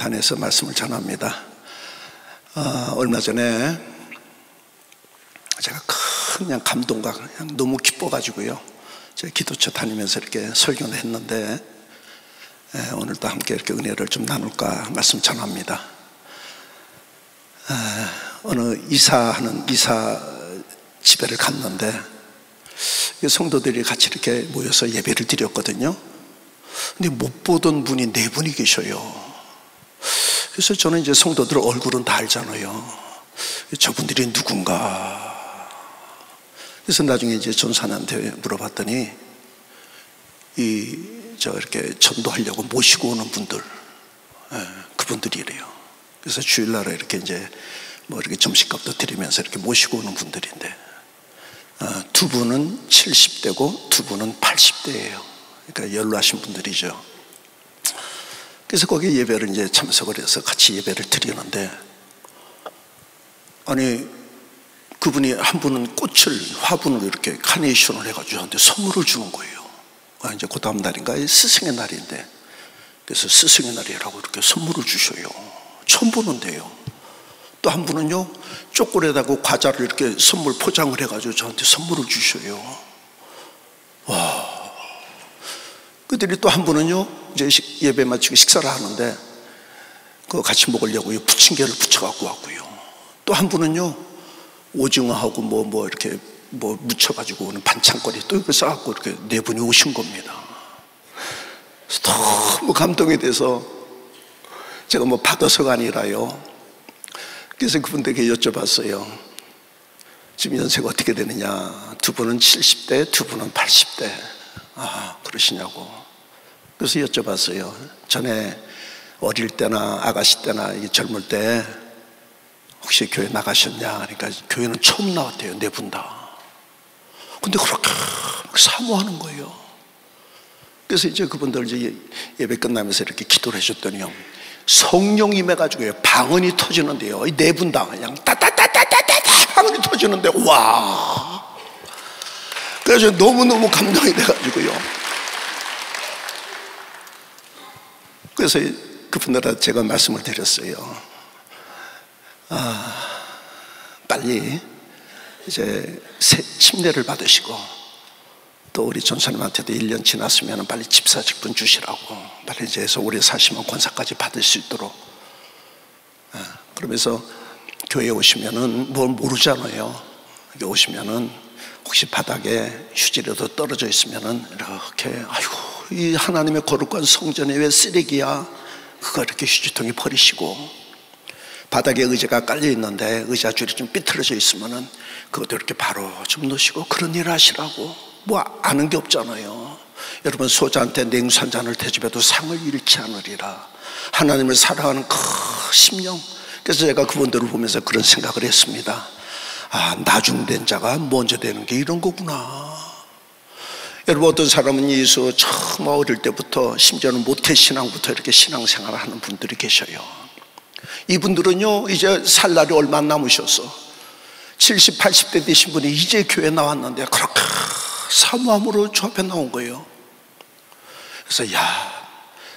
단에서 말씀을 전합니다. 얼마 전에 제가 그냥 감동과 그냥 너무 기뻐가지고요, 제가 기도처 다니면서 이렇게 설교를 했는데, 오늘도 함께 이렇게 은혜를 좀 나눌까 말씀 전합니다. 어느 이사 집에를 갔는데 성도들이 같이 이렇게 모여서 예배를 드렸거든요. 근데 못 보던 분이 4분이 계셔요. 그래서 저는 이제 성도들 얼굴은 다 알잖아요. 저분들이 누군가. 그래서 나중에 이제 전사님한테 물어봤더니 이렇게 전도하려고 모시고 오는 분들, 그분들이래요. 그래서 주일날에 이렇게 이제 뭐 이렇게 점심값도 드리면서 이렇게 모시고 오는 분들인데, 2분은 70대고 2분은 80대예요. 그러니까 연로하신 분들이죠. 그래서 거기 예배를 이제 참석을 해서 같이 예배를 드리는데, 아니 그분이 한 분은 화분을 이렇게 카네이션을 해가지고 저한테 선물을 주는 거예요. 이제 그 다음 날인가 스승의 날인데, 그래서 스승의 날이라고 이렇게 선물을 주셔요. 처음 보는데요. 또 한 분은요, 초콜릿하고 과자를 이렇게 선물 포장을 해가지고 저한테 선물을 주셔요. 와. 그들이 또 한 분은요, 이제 예배 마치고 식사를 하는데 그거 같이 먹으려고 부침개를 부쳐갖고 왔고요. 또 한 분은요, 오징어하고 뭐 이렇게 묻혀가지고 오는 반찬거리 또 이렇게 싸갖고 이렇게 4분이 오신 겁니다. 그래서 너무 감동이 돼서 제가 받아서가 아니라요, 그래서 그분들에게 여쭤봤어요. 지금 연세가 어떻게 되느냐. 2분은 70대, 2분은 80대. 그러시냐고. 그래서 여쭤봤어요. 전에 어릴 때나 아가씨 때나 젊을 때 혹시 교회 나가셨냐. 그러니까 교회는 처음 나왔대요, 4분 다. 근데 그렇게 사모하는 거예요. 그래서 이제 그분들 이제 예배 끝나면서 이렇게 기도를 해줬더니요, 성령 임해가지고요, 방언이 터지는데요, 이 4분 다 그냥 따따따따따따 방언이 터지는데, 와. 그래서 너무너무 감동이 돼가지고요. 그래서 그분들한테 제가 말씀을 드렸어요. 빨리 이제 새 침례를 받으시고, 또 우리 전사님한테도 1년 지났으면 빨리 집사직분 주시라고, 빨리 이제 해서 오래 사시면 권사까지 받을 수 있도록. 그러면서 교회에 오시면은 뭘 모르잖아요. 여기 오시면은 혹시 바닥에 휴지라도 떨어져 있으면은 이렇게, 아이고 이 하나님의 거룩한 성전에 왜 쓰레기야, 그거 이렇게 휴지통에 버리시고, 바닥에 의자가 깔려 있는데 의자 줄이 좀 삐뚤어져 있으면은 그것도 이렇게 바로 좀 놓으시고, 그런 일을 하시라고. 아는 게 없잖아요. 여러분, 소자한테 냉수 한 잔을 대접해도 상을 잃지 않으리라. 하나님을 사랑하는 그 심령. 그래서 제가 그분들을 보면서 그런 생각을 했습니다. 나중된 자가 먼저 되는 게 이런 거구나. 여러분, 어떤 사람은 예수 처음 어릴 때부터, 심지어는 모태신앙부터 이렇게 신앙생활을 하는 분들이 계셔요. 이분들은요, 이제 살 날이 얼마 안 남으셔서 70, 80대 되신 분이 이제 교회 나왔는데 그렇게 사모함으로 저 앞에 나온 거예요. 그래서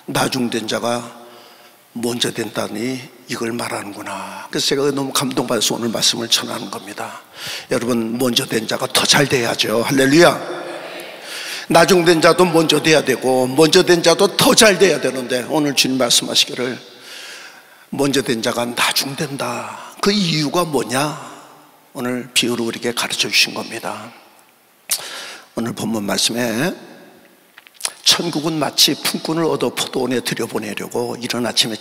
나중된 자가 먼저 된다니 이걸 말하는구나. 그래서 제가 너무 감동받아서 오늘 말씀을 전하는 겁니다. 여러분, 먼저 된 자가 더 잘 돼야죠. 할렐루야. 나중된 자도 먼저 돼야 되고, 먼저 된 자도 더 잘 돼야 되는데, 오늘 주님 말씀하시기를 먼저 된 자가 나중된다. 그 이유가 뭐냐? 오늘 비유로 우리에게 가르쳐 주신 겁니다. 오늘 본문 말씀에, 천국은 마치 품꾼을 얻어 포도원에 들여보내려고 이른 아침에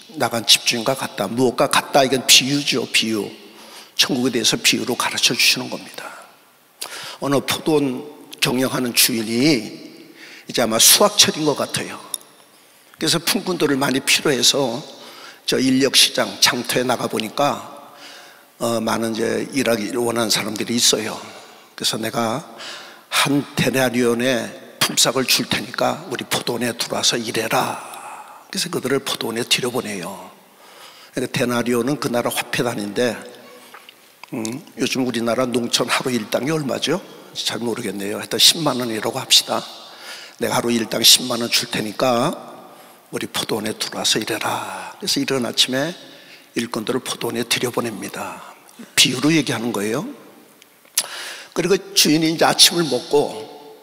나간 집주인과 같다. 무엇과 같다? 이건 비유죠, 비유. 천국에 대해서 비유로 가르쳐 주시는 겁니다. 어느 포도원 경영하는 주인이 이제 아마 수확철인 것 같아요. 그래서 품꾼들을 많이 필요해서 저 인력시장 장터에 나가보니까 많은 이제 일하기 원하는 사람들이 있어요. 그래서 내가 한 데나리온의 품삯을 줄 테니까 우리 포도원에 들어와서 일해라. 그래서 그들을 포도원에 들여보내요. 그러니까 데나리온은 그 나라 화폐 단위인데, 요즘 우리나라 농촌 하루 일당이 얼마죠? 잘 모르겠네요. 하여튼 10만 원이라고 합시다. 내가 하루 일당 10만 원 줄 테니까 우리 포도원에 들어와서 일해라. 그래서 이른 아침에 일꾼들을 포도원에 들여보냅니다. 비유로 얘기하는 거예요. 그리고 주인이 이제 아침을 먹고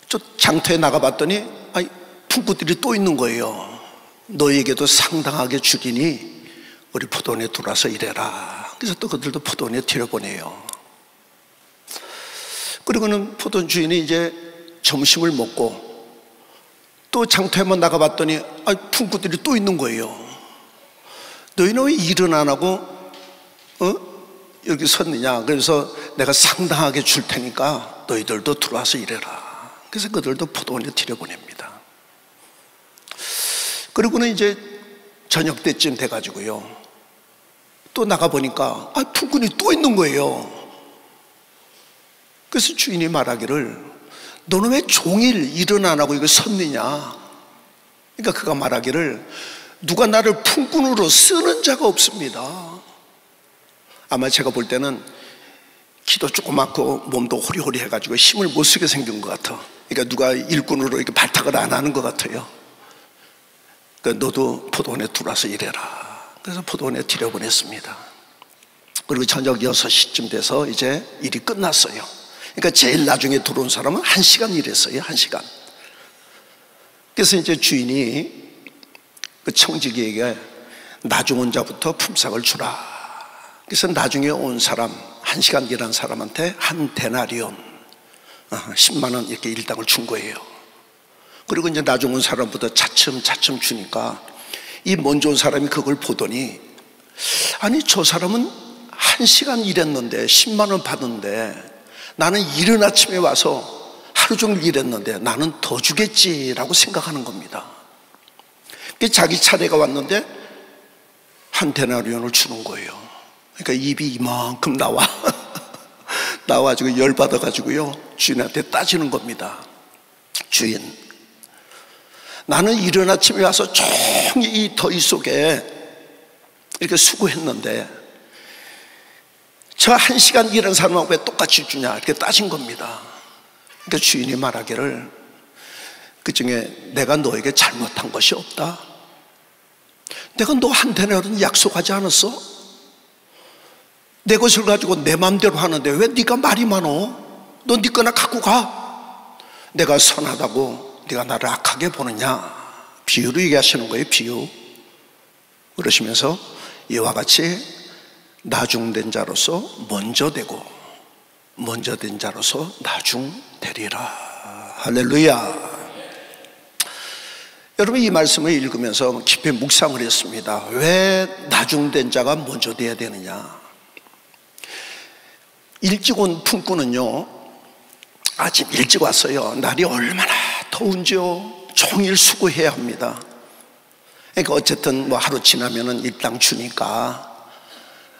저 장터에 나가봤더니 품꾼들이 또 있는 거예요. 너희에게도 상당하게 주리니 우리 포도원에 들어와서 일해라. 그래서 또 그들도 포도원에 들여보내요. 그리고는 포도원 주인이 이제 점심을 먹고 또 장터에만 나가봤더니 품꾼들이 또 있는 거예요. 너희는 왜 일은 안 하고 여기 섰느냐. 그래서 내가 상당하게 줄 테니까 너희들도 들어와서 일해라. 그래서 그들도 포도원에 들여보냅니다. 그리고는 이제 저녁 때쯤 돼가지고요, 또 나가보니까 품꾼이 또 있는 거예요. 그래서 주인이 말하기를 너는 왜 종일 일은 안 하고 이거 섰느냐. 그러니까 그가 말하기를 누가 나를 품꾼으로 쓰는 자가 없습니다. 아마 제가 볼 때는 키도 조그맣고 몸도 호리호리 해가지고 힘을 못 쓰게 생긴 것 같아. 그러니까 누가 일꾼으로 이렇게 발탁을 안 하는 것 같아요. 그러니까 너도 포도원에 들어와서 일해라. 그래서 포도원에 들여보냈습니다. 그리고 저녁 6시쯤 돼서 이제 일이 끝났어요. 그러니까 제일 나중에 들어온 사람은 1시간 일했어요. 1시간. 그래서 이제 주인이 그 청지기에게 나중 온 자부터 품삯을 주라. 그래서 나중에 온 사람, 1시간 일한 사람한테 한 데나리온, 10만 원 이렇게 일당을 준 거예요. 그리고 이제 나중 온 사람부터 차츰차츰 주니까 이 먼저 온 사람이 그걸 보더니 아니 저 사람은 1시간 일했는데 10만 원 받는데 나는 이른 아침에 와서 하루 종일 일했는데 나는 더 주겠지라고 생각하는 겁니다. 자기 차례가 왔는데 한 데나리온을 주는 거예요. 그러니까 입이 이만큼 나와가지고 열받아가지고요, 주인한테 따지는 겁니다. 주인, 나는 이른 아침에 와서 종일 이 더위 속에 이렇게 수고했는데 저 1시간 일한 사람하고 왜 똑같이 주냐 이렇게 따진 겁니다. 그러니까 주인이 말하기를 그 중에 내가 너에게 잘못한 것이 없다. 내가 너 한 데나리온 약속하지 않았어? 내 것을 가지고 내 마음대로 하는데 왜 네가 말이 많어? 너 네 거나 갖고 가. 내가 선하다고 네가 나를 악하게 보느냐. 비유로 얘기하시는 거예요. 비유. 그러시면서 이와 같이 나중된 자로서 먼저 되고 먼저 된 자로서 나중되리라. 할렐루야. 여러분, 이 말씀을 읽으면서 깊이 묵상을 했습니다. 왜 나중된 자가 먼저 돼야 되느냐. 일찍 온 품꾼은요, 아침 일찍 왔어요. 날이 얼마나 더운지요. 종일 수고해야 합니다. 그러니까 어쨌든 뭐 하루 지나면은 일당 주니까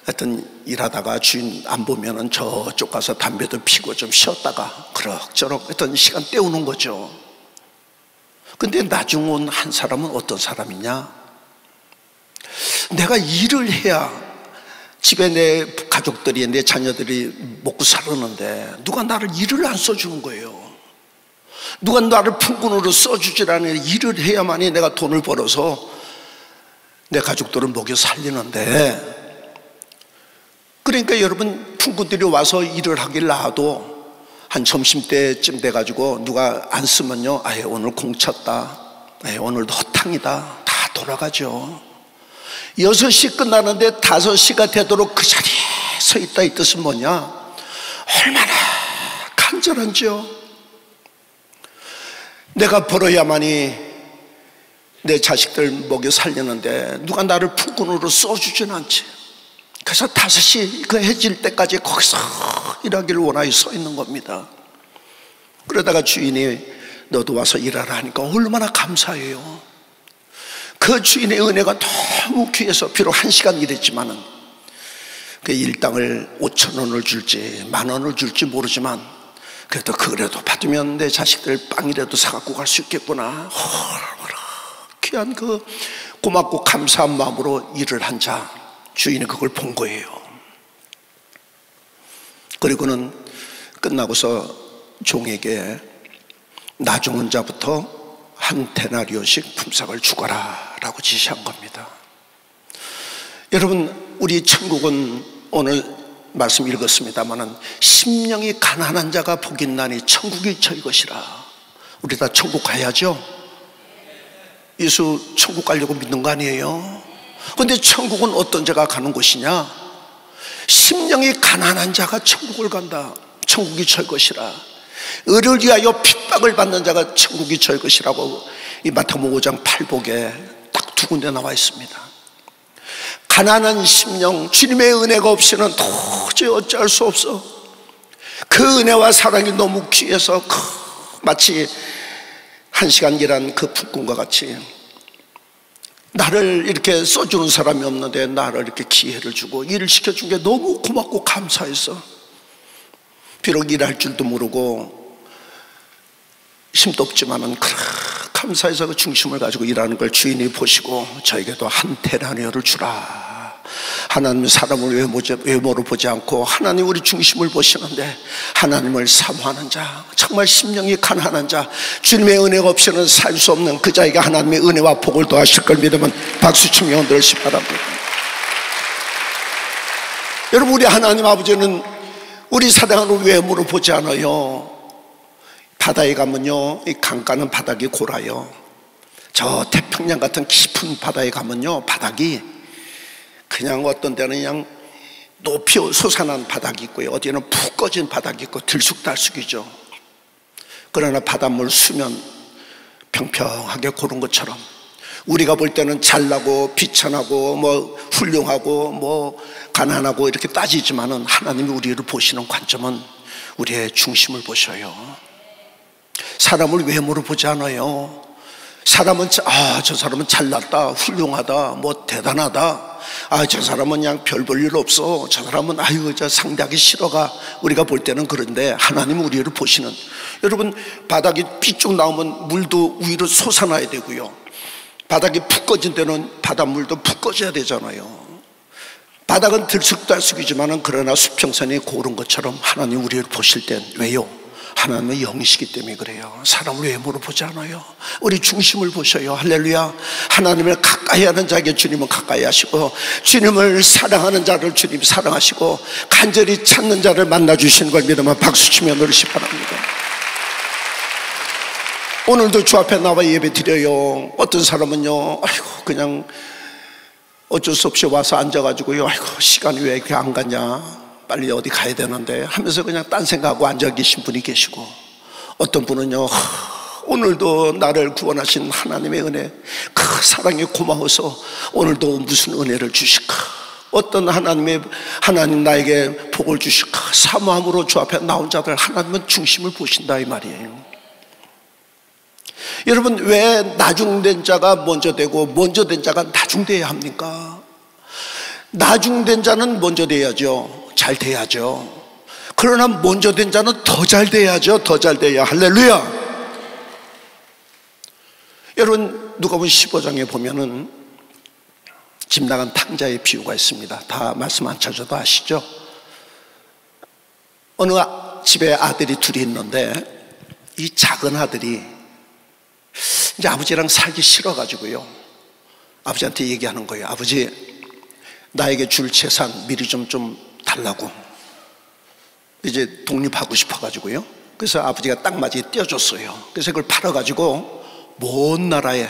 하여튼 일하다가 주인 안 보면은 저쪽 가서 담배도 피고 좀 쉬었다가 그럭저럭 하여튼 시간 때우는 거죠. 근데 나중 온 한 사람은 어떤 사람이냐? 내가 일을 해야 집에 내 가족들이, 내 자녀들이 먹고 살았는데 누가 나를 일을 안 써주는 거예요. 누가 나를 품꾼으로 써주질 않으니 일을 해야만이 내가 돈을 벌어서 내 가족들을 먹여 살리는데, 그러니까 여러분, 품꾼들이 와서 일을 하길 놔도 한 점심때쯤 돼가지고 누가 안 쓰면요, 아예 오늘 공쳤다, 아예 오늘도 허탕이다, 다 돌아가죠. 6시 끝나는데 5시가 되도록 그 자리에 서 있다, 이 뜻은 뭐냐? 얼마나 간절한지요. 내가 벌어야만이 내 자식들 먹여 살리는데 누가 나를 품꾼으로 써주진 않지. 그래서 5시 그 해질 때까지 거기서 일하기를 원하여 서 있는 겁니다. 그러다가 주인이 너도 와서 일하라 하니까 얼마나 감사해요. 그 주인의 은혜가 너무 귀해서 비록 1시간 일했지만은 그 일당을 5,000원을 줄지 10,000원을 줄지 모르지만 그래도 그래도 받으면 내 자식들 빵이라도 사갖고 갈 수 있겠구나. 귀한 그 고맙고 감사한 마음으로 일을 한 자, 주인이 그걸 본 거예요. 그리고는 끝나고서 종에게 나중 온 자부터 한 데나리온씩 품삯을 주거라 라고 지시한 겁니다. 여러분, 우리 천국은 오늘 말씀 읽었습니다마는 심령이 가난한 자가 복이 있나니 천국이 저희 것이라. 우리 다 천국 가야죠. 예수 천국 가려고 믿는 거 아니에요? 그런데 천국은 어떤 자가 가는 곳이냐? 심령이 가난한 자가 천국을 간다. 천국이 저희 것이라. 의를 위하여 핍박을 받는 자가 천국이 저희 것이라고 이 마태복음 5장 8복에 딱 두 군데 나와 있습니다. 가난한 심령, 주님의 은혜가 없이는 도저히 어찌할 수 없어. 그 은혜와 사랑이 너무 귀해서 마치 1시간 일한 그 북군과 같이 나를 이렇게 써주는 사람이 없는데 나를 이렇게 기회를 주고 일을 시켜준 게 너무 고맙고 감사했어. 비록 일할 줄도 모르고 힘도 없지만은 감사해서 그 중심을 가지고 일하는 걸 주인이 보시고 저에게도 한 데나리오를 주라. 하나님은 사람을 외모로 보지 않고 하나님 우리 중심을 보시는데 하나님을 사모하는 자, 정말 심령이 가난한 자, 주님의 은혜가 없이는 살 수 없는 그 자에게 하나님의 은혜와 복을 더하실 걸 믿으면 박수치며 흔들으시 바랍니다. 여러분, 우리 하나님 아버지는 우리 사랑하는 외모로 보지 않아요. 바다에 가면요, 이 강가는 바닥이 골아요. 저 태평양 같은 깊은 바다에 가면요, 바닥이 그냥 어떤 데는 그냥 높이 솟아난 바닥이 있고요, 어디는 푹 꺼진 바닥이 있고 들쑥달쑥이죠. 그러나 바닷물 수면 평평하게 고른 것처럼 우리가 볼 때는 잘나고 비천하고 뭐 훌륭하고 뭐 가난하고 이렇게 따지지만은 하나님이 우리를 보시는 관점은 우리의 중심을 보셔요. 사람을 외모로 보지 않아요. 사람은 저 사람은 잘났다, 훌륭하다, 뭐 대단하다, 저 사람은 그냥 별 볼 일 없어, 저 사람은 저 상대하기 싫어가 우리가 볼 때는 그런데 하나님은 우리를 보시는, 여러분, 바닥이 삐쭉 나오면 물도 위로 솟아나야 되고요, 바닥이 푹 꺼진 데는 바닷물도 푹 꺼져야 되잖아요. 바닥은 들쑥달쑥이지만은 그러나 수평선이 고른 것처럼 하나님 우리를 보실 땐 왜요? 하나님의 영이시기 때문에 그래요. 사람을 외모로 보지 않아요. 우리 중심을 보셔요. 할렐루야. 하나님을 가까이 하는 자에게 주님은 가까이 하시고 주님을 사랑하는 자를 주님이 사랑하시고 간절히 찾는 자를 만나주시는 걸 믿으면 박수치며 누리시기 바랍니다. 오늘도 주 앞에 나와 예배 드려요. 어떤 사람은요, 그냥 어쩔 수 없이 와서 앉아가지고요, 시간이 왜 이렇게 안 가냐, 빨리 어디 가야 되는데 하면서 그냥 딴 생각하고 앉아 계신 분이 계시고, 어떤 분은요, 오늘도 나를 구원하신 하나님의 은혜, 그 사랑이 고마워서 오늘도 무슨 은혜를 주실까, 어떤 하나님 나에게 복을 주실까 사모함으로 주 앞에 나온 자들 하나님은 중심을 보신다 이 말이에요. 여러분, 왜 나중된 자가 먼저 되고 먼저 된 자가 나중돼야 합니까? 나중된 자는 먼저 돼야죠. 잘 돼야죠. 그러나 먼저 된 자는 더 잘 돼야죠. 더 잘 돼야. 할렐루야. 여러분, 누가복음 15장에 보면은 집 나간 탕자의 비유가 있습니다. 다 말씀 안 찾아도 아시죠? 어느 집에 아들이 둘이 있는데 이 작은 아들이 이제 아버지랑 살기 싫어가지고요, 아버지한테 얘기하는 거예요. 아버지, 나에게 줄 재산 미리 좀 달라고. 이제 독립하고 싶어가지고요. 그래서 아버지가 딱 맞이 떼어줬어요. 그래서 그걸 팔아가지고 먼 나라에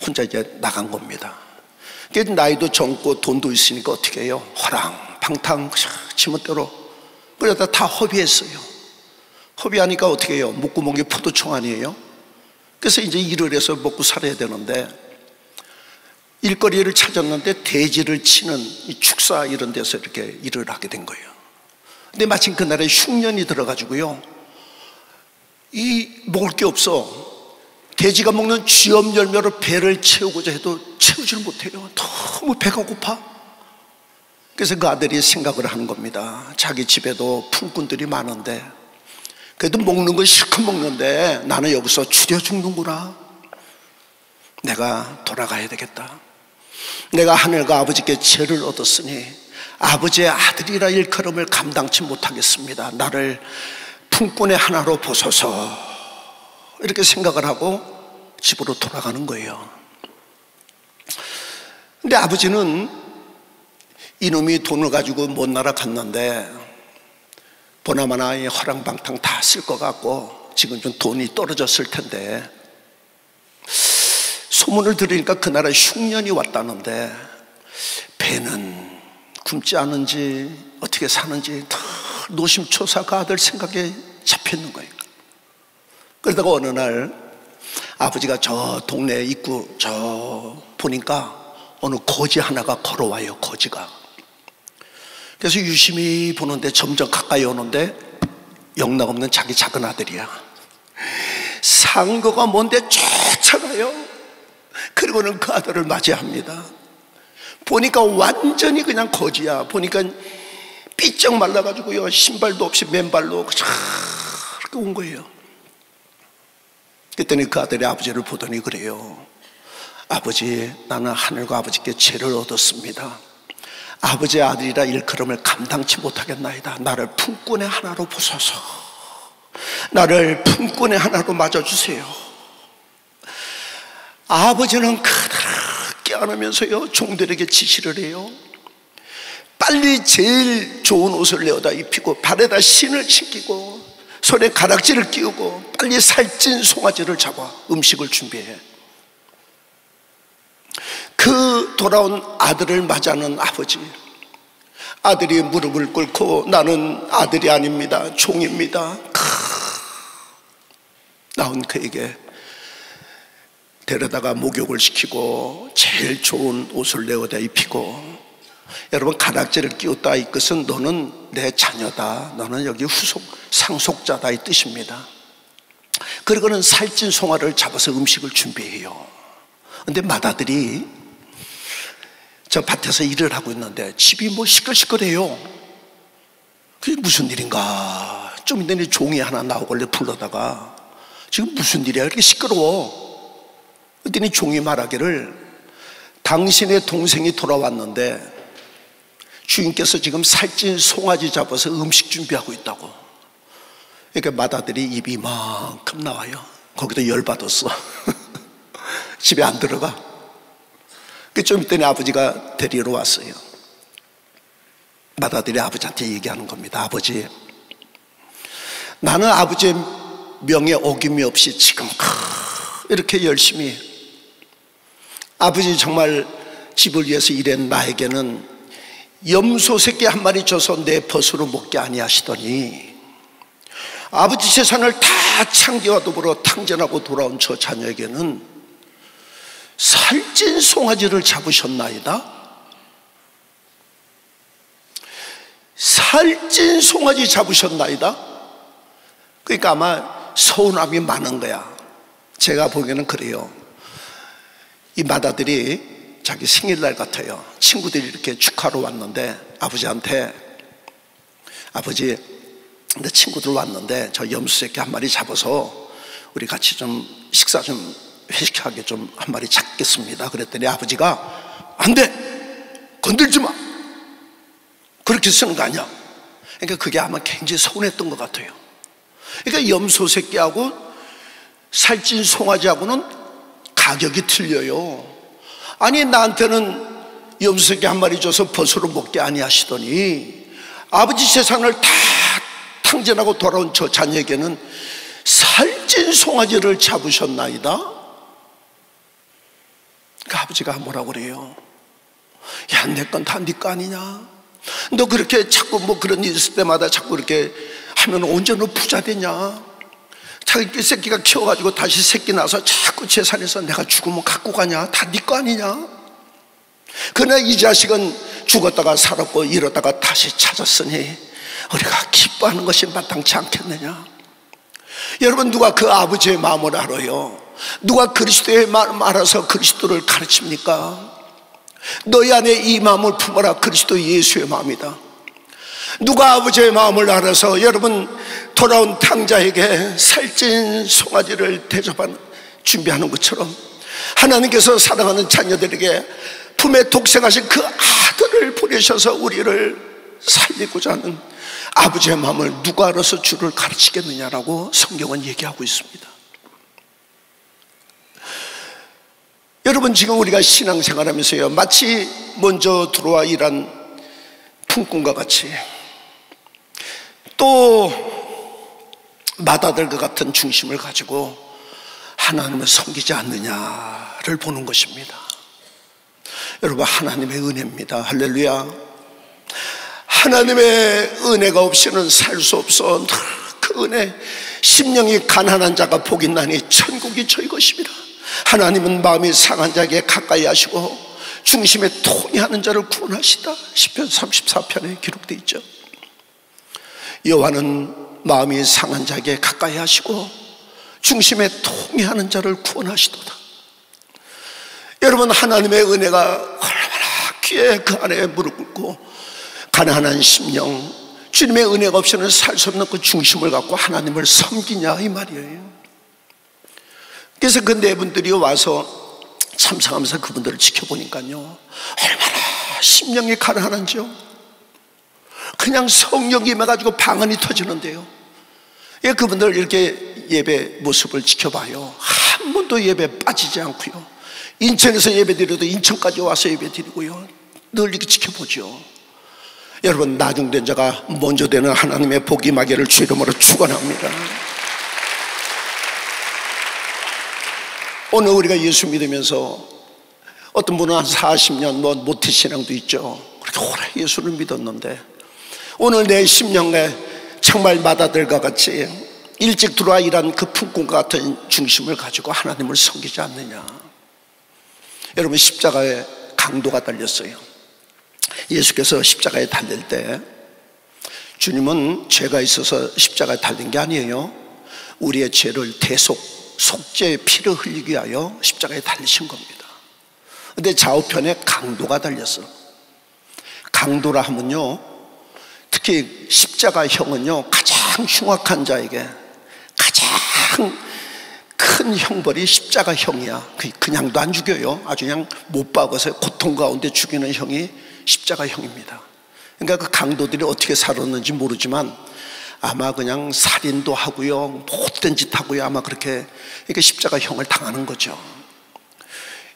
혼자 이제 나간 겁니다. 그래서 나이도 젊고 돈도 있으니까 어떻게 해요? 허랑방탕 지멋대로. 그러다 다 허비했어요. 허비하니까 어떻게 해요? 목구멍이 포도청 아니에요? 그래서 이제 일을 해서 먹고 살아야 되는데 일거리를 찾았는데 돼지를 치는 이 축사 이런 데서 이렇게 일을 하게 된 거예요. 근데 마침 그날에 흉년이 들어가지고요, 이 먹을 게 없어. 돼지가 먹는 쥐엄 열매로 배를 채우고자 해도 채우질 못해요. 너무 배가 고파. 그래서 그 아들이 생각을 하는 겁니다. 자기 집에도 품꾼들이 많은데 그래도 먹는 거 실컷 먹는데 나는 여기서 추려 죽는구나. 내가 돌아가야 되겠다. 내가 하늘과 아버지께 죄를 얻었으니 아버지의 아들이라 일컬음을 감당치 못하겠습니다. 나를 품꾼의 하나로 보소서. 이렇게 생각을 하고 집으로 돌아가는 거예요. 근데 아버지는 이놈이 돈을 가지고 먼 나라 갔는데 보나마나 허랑방탕 다 쓸 것 같고 지금 좀 돈이 떨어졌을 텐데, 소문을 들으니까 그 나라에 흉년이 왔다는데 배는 굶지 않은지 어떻게 사는지 다 노심초사 그 아들 생각에 잡혔는 거예요. 그러다가 어느 날 아버지가 저 동네 입구 저 보니까 어느 거지 하나가 걸어와요. 거지가. 그래서 유심히 보는데 점점 가까이 오는데 영락없는 자기 작은 아들이야. 상거가 뭔데 쫓아가요. 그리고는 그 아들을 맞이합니다. 보니까 완전히 그냥 거지야. 보니까 삐쩍 말라가지고요, 신발도 없이 맨발로 그렇게 온 거예요. 그랬더니 그 아들이 아버지를 보더니 그래요. 아버지, 나는 하늘과 아버지께 죄를 얻었습니다. 아버지의 아들이라 일컬음을 감당치 못하겠나이다. 나를 품꾼의 하나로 보소서. 나를 품꾼의 하나로 맞아주세요. 아버지는 그렇게 안으면서요, 종들에게 지시를 해요. 빨리 제일 좋은 옷을 내어다 입히고 발에다 신을 신기고 손에 가락지를 끼우고 빨리 살찐 송아지를 잡아 음식을 준비해. 그 돌아온 아들을 맞이하는 아버지, 아들이 무릎을 꿇고 나는 아들이 아닙니다, 종입니다. 나온 그에게 데려다가 목욕을 시키고 제일 좋은 옷을 내어다 입히고, 여러분, 가락지를 끼웠다 이 것은 너는 내 자녀다, 너는 여기 후속 상속자다 이 뜻입니다. 그리고는 살찐 송아를 잡아서 음식을 준비해요. 근데 맏아들이 저 밭에서 일을 하고 있는데 집이 뭐 시끌시끌해요. 그게 무슨 일인가. 좀 있더니 종이 하나 나오길래 불러다가 지금 무슨 일이야 이렇게 시끄러워. 그랬더니 종이 말하기를 당신의 동생이 돌아왔는데 주인께서 지금 살찐 송아지 잡아서 음식 준비하고 있다고. 그러니까 맏아들이 입이 이만큼 나와요. 거기도 열받았어. 집에 안 들어가. 좀 있더니 아버지가 데리러 왔어요. 맏아들이 아버지한테 얘기하는 겁니다. 아버지, 나는 아버지의 명예 어김이 없이 지금 이렇게 열심히 아버지 정말 집을 위해서 일한 나에게는 염소 새끼 한 마리 줘서 내 벗으로 먹게 아니하시더니 아버지 재산을 다 창기와 더불어 탕진하고 돌아온 저 자녀에게는 살찐 송아지를 잡으셨나이다. 살찐 송아지 잡으셨나이다. 그러니까 아마 서운함이 많은 거야. 제가 보기에는 그래요. 이 맏아들이 자기 생일날 같아요. 친구들이 이렇게 축하로 왔는데 아버지한테, 아버지, 내 친구들 왔는데 저 염소 새끼 한 마리 잡아서 우리 같이 좀 식사 좀 회식하게 좀 한 마리 잡겠습니다. 그랬더니 아버지가 안 돼, 건들지 마, 그렇게 쓰는 거 아니야. 그러니까 그게 아마 굉장히 서운했던 것 같아요. 그러니까 염소 새끼하고 살찐 송아지하고는 가격이 틀려요. 아니, 나한테는 염소 새끼 한 마리 줘서 벗으로 먹게 아니하시더니 아버지 재산을 다 탕진하고 돌아온 저 자녀에게는 살찐 송아지를 잡으셨나이다. 그러니까 아버지가 뭐라고 그래요? 야, 내 건 다 네 거 아니냐? 너 그렇게 자꾸 뭐 그런 일 있을 때마다 자꾸 이렇게 하면 언제 너 부자 되냐? 자기 새끼가 키워가지고 다시 새끼 나서 자꾸 재산에서 내가 죽으면 갖고 가냐? 다 네 거 아니냐? 그러나 이 자식은 죽었다가 살았고 이러다가 다시 찾았으니 우리가 기뻐하는 것이 마땅치 않겠느냐? 여러분, 누가 그 아버지의 마음을 알아요? 누가 그리스도의 마음을 알아서 그리스도를 가르칩니까? 너희 안에 이 마음을 품어라. 그리스도 예수의 마음이다. 누가 아버지의 마음을 알아서 여러분 돌아온 탕자에게 살찐 송아지를 대접하는 준비하는 것처럼 하나님께서 사랑하는 자녀들에게 품에 독생하신 그 아들을 보내셔서 우리를 살리고자 하는 아버지의 마음을 누가 알아서 주를 가르치겠느냐라고 성경은 얘기하고 있습니다. 여러분, 지금 우리가 신앙생활하면서요, 마치 먼저 들어와 일한 품꾼과 같이 또 맏아들과 같은 중심을 가지고 하나님을 섬기지 않느냐를 보는 것입니다. 여러분, 하나님의 은혜입니다. 할렐루야. 하나님의 은혜가 없이는 살 수 없어. 그 은혜, 심령이 가난한 자가 복이 나니 천국이 저희 것입니다. 하나님은 마음이 상한 자에게 가까이 하시고 중심에 통회하는 자를 구원하시다. 시편 34편에 기록되어 있죠. 여호와는 마음이 상한 자에게 가까이 하시고 중심에 통회하는 자를 구원하시도다. 여러분, 하나님의 은혜가 얼마나 귀에 그 안에 무릎 꿇고 가난한 심령, 주님의 은혜가 없이는 살 수 없는 그 중심을 갖고 하나님을 섬기냐 이 말이에요. 그래서 그 네 분들이 와서 참석하면서 그분들을 지켜보니까요, 얼마나 심령이 가난한지요. 그냥 성령이 임해가지고 방언이 터지는데요. 그분들 이렇게 예배 모습을 지켜봐요. 한 번도 예배 빠지지 않고요. 인천에서 예배 드려도 인천까지 와서 예배 드리고요. 늘 이렇게 지켜보죠. 여러분, 나중된 자가 먼저 되는 하나님의 복이 임하기를 주 이름으로 축원합니다. 오늘 우리가 예수 믿으면서 어떤 분은 한 40년 모태신앙도 있죠. 그렇게 오래 예수를 믿었는데 오늘 내 심령에 정말 맏아들과 같이 일찍 들어와 일한 그 품꾼과 같은 중심을 가지고 하나님을 섬기지 않느냐. 여러분, 십자가에 강도가 달렸어요. 예수께서 십자가에 달릴 때 주님은 죄가 있어서 십자가에 달린 게 아니에요. 우리의 죄를 속죄의 피를 흘리기 위하여 십자가에 달리신 겁니다. 근데 좌우편에 강도가 달렸어. 강도라 하면요, 특히 십자가형은요, 가장 흉악한 자에게 가장 큰 형벌이 십자가형이야. 그냥도 안 죽여요. 아주 그냥 못 박아서 고통 가운데 죽이는 형이 십자가형입니다. 그러니까 그 강도들이 어떻게 살았는지 모르지만 아마 그냥 살인도 하고요, 못된 짓 하고요, 아마 그렇게 십자가형을 당하는 거죠.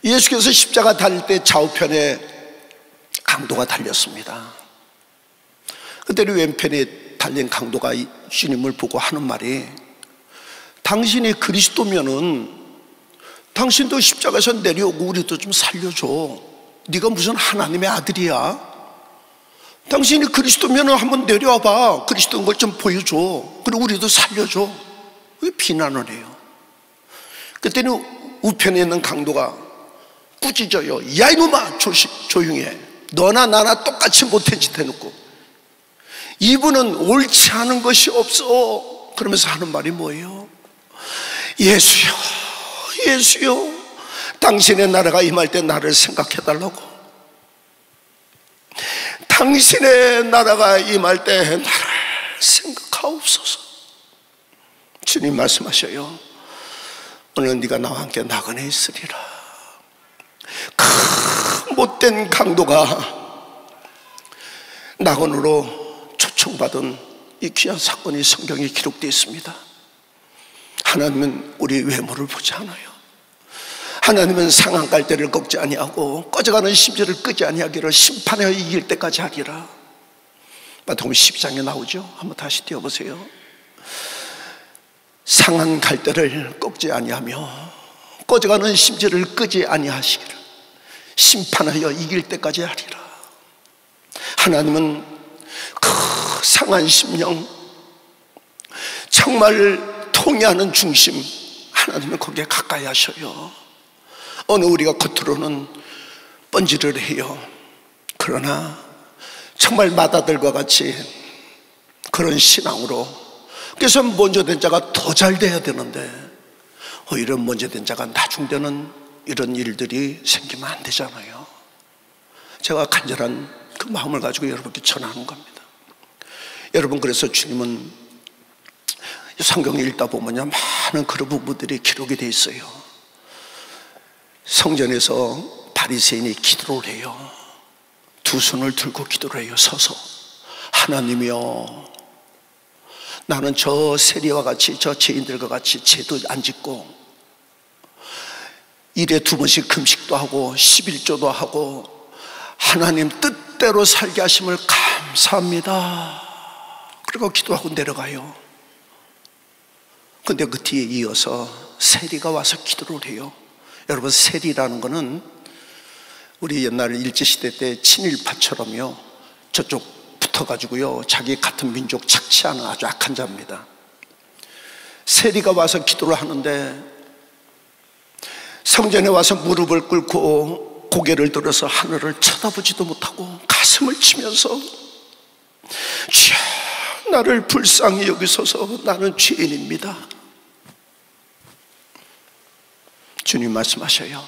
예수께서 십자가 달릴 때 좌우편에 강도가 달렸습니다. 그때 왼편에 달린 강도가 주님을 보고 하는 말이, 당신이 그리스도면은 당신도 십자가에서 내려오고 우리도 좀 살려줘. 네가 무슨 하나님의 아들이야? 당신이 그리스도면은 한번 내려와봐. 그리스도인 걸 좀 보여줘. 그리고 우리도 살려줘. 왜 비난을 해요? 그때는 우편에 있는 강도가 꾸짖어요. 야 이놈아, 조용히 해. 너나 나나 똑같이 못된 짓 해놓고 이분은 옳지 않은 것이 없어. 그러면서 하는 말이 뭐예요? 예수요, 예수요, 당신의 나라가 임할 때 나를 생각해달라고. 당신의 나라가 임할 때 나를 생각하옵소서. 주님 말씀하셔요. 오늘 네가 나와 함께 나그네 있으리라. 큰 못된 강도가 낙원으로 초청받은 이 귀한 사건이 성경에 기록되어 있습니다. 하나님은 우리 외모를 보지 않아요. 하나님은 상한 갈대를 꺾지 아니하고 꺼져가는 심지를 끄지 아니하기를 심판하여 이길 때까지 하리라. 마태복음 10장에 나오죠. 한번 다시 띄워보세요. 상한 갈대를 꺾지 아니하며 꺼져가는 심지를 끄지 아니하시기를 심판하여 이길 때까지 하리라. 하나님은 그 상한 심령, 정말 통해하는 중심, 하나님은 거기에 가까이 하셔요. 어느 우리가 겉으로는 뻔질을 해요. 그러나 정말 맏아들과 같이 그런 신앙으로, 그래서 먼저 된 자가 더 잘 돼야 되는데 오히려 먼저 된 자가 나중되는 이런 일들이 생기면 안 되잖아요. 제가 간절한 그 마음을 가지고 여러분께 전하는 겁니다. 여러분, 그래서 주님은 성경을 읽다 보면요, 많은 그런 부분들이 기록이 되어 있어요. 성전에서 바리새인이 기도를 해요. 두 손을 들고 기도를 해요. 서서. 하나님이여, 나는 저 세리와 같이, 저 죄인들과 같이 죄도 안 짓고 일에 2번씩 금식도 하고 11조도 하고 하나님 뜻대로 뜻대로 살게 하심을 감사합니다. 그리고 기도하고 내려가요. 근데 그 뒤에 이어서 세리가 와서 기도를 해요. 여러분, 세리라는 거는 우리 옛날 일제시대 때 친일파처럼요, 저쪽 붙어가지고요, 자기 같은 민족 착취하는 아주 악한 자입니다. 세리가 와서 기도를 하는데 성전에 와서 무릎을 꿇고 고개를 들어서 하늘을 쳐다보지도 못하고 가슴을 치면서, 주여 나를 불쌍히 여기소서, 나는 죄인입니다. 주님 말씀하셔요.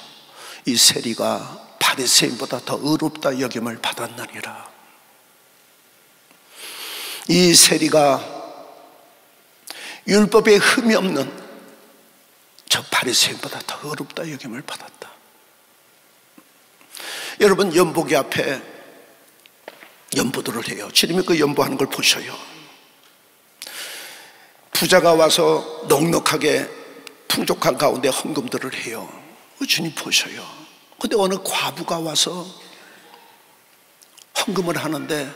이 세리가 바리새인보다 더 의롭다 여김을 받았느니라. 이 세리가 율법에 흠이 없는 저 바리새인보다 더 의롭다 여김을 받았다. 여러분, 연보기 앞에 연보들을 해요. 주님이 그 연보하는 걸 보셔요. 부자가 와서 넉넉하게 풍족한 가운데 헌금들을 해요. 주님 보셔요. 근데 어느 과부가 와서 헌금을 하는데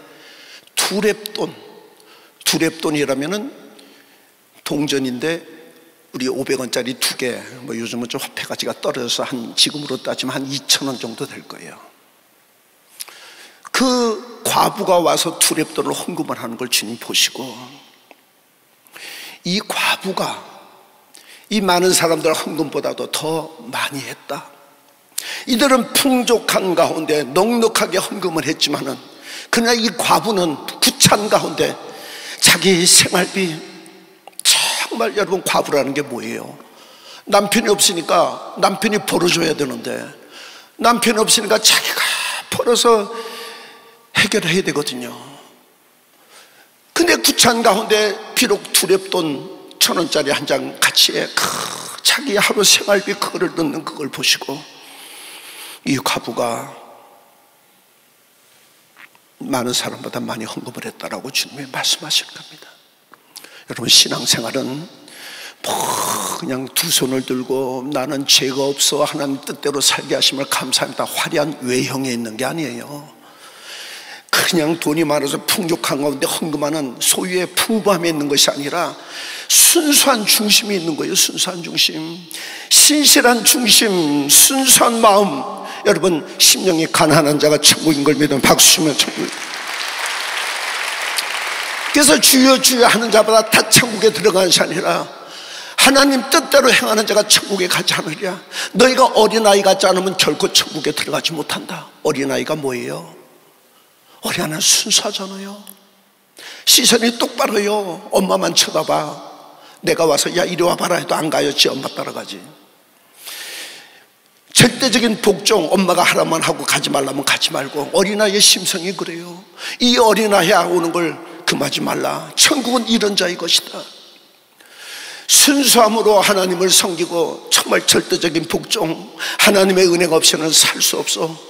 두렙돈이라면은 동전인데 우리 500원짜리 2개, 뭐 요즘은 좀 화폐 가치가 떨어져서 한, 지금으로 따지면 한 2,000원 정도 될 거예요. 그 과부가 와서 두렙돈을 헌금을 하는 걸 주님 보시고, 이 과부가 이 많은 사람들 헌금보다도 더 많이 했다. 이들은 풍족한 가운데 넉넉하게 헌금을 했지만은, 그러나 이 과부는 구찬 가운데 자기 생활비, 정말 여러분, 과부라는 게 뭐예요? 남편이 없으니까 남편이 벌어줘야 되는데, 남편이 없으니까 자기가 벌어서 해결해야 되거든요. 근데 구찬 가운데 비록 두렙돈 1,000원짜리 한 장 가치에 자기 하루 생활비 그거를 넣는 그걸 보시고, 이 과부가 많은 사람보다 많이 헌금을 했다라고 주님이 말씀하시는 겁니다. 여러분, 신앙생활은 그냥 두 손을 들고 나는 죄가 없어 하나님 뜻대로 살게 하심을 감사합니다, 화려한 외형에 있는 게 아니에요. 그냥 돈이 많아서 풍족한 가운데 헌금하는 소유의 풍부함에 있는 것이 아니라 순수한 중심이 있는 거예요. 순수한 중심, 신실한 중심, 순수한 마음. 여러분, 심령이 가난한 자가 천국인 걸 믿으면 박수 치면 천국. 그래서 주여 주여 하는 자보다 다 천국에 들어가는 것이 아니라 하나님 뜻대로 행하는 자가 천국에 가지 않으랴. 너희가 어린아이 같지 않으면 결코 천국에 들어가지 못한다. 어린아이가 뭐예요? 어린아이는 순수하잖아요. 시선이 똑바로요. 엄마만 쳐다봐. 내가 와서 야 이리 와봐라 해도 안 가요. 지 엄마 따라가지. 절대적인 복종, 엄마가 하라만 하고 가지 말라면 가지 말고. 어린아이의 심성이 그래요. 이 어린아이 오는 걸 금하지 말라. 천국은 이런 자의 것이다. 순수함으로 하나님을 섬기고 정말 절대적인 복종, 하나님의 은혜가 없이는 살 수 없어.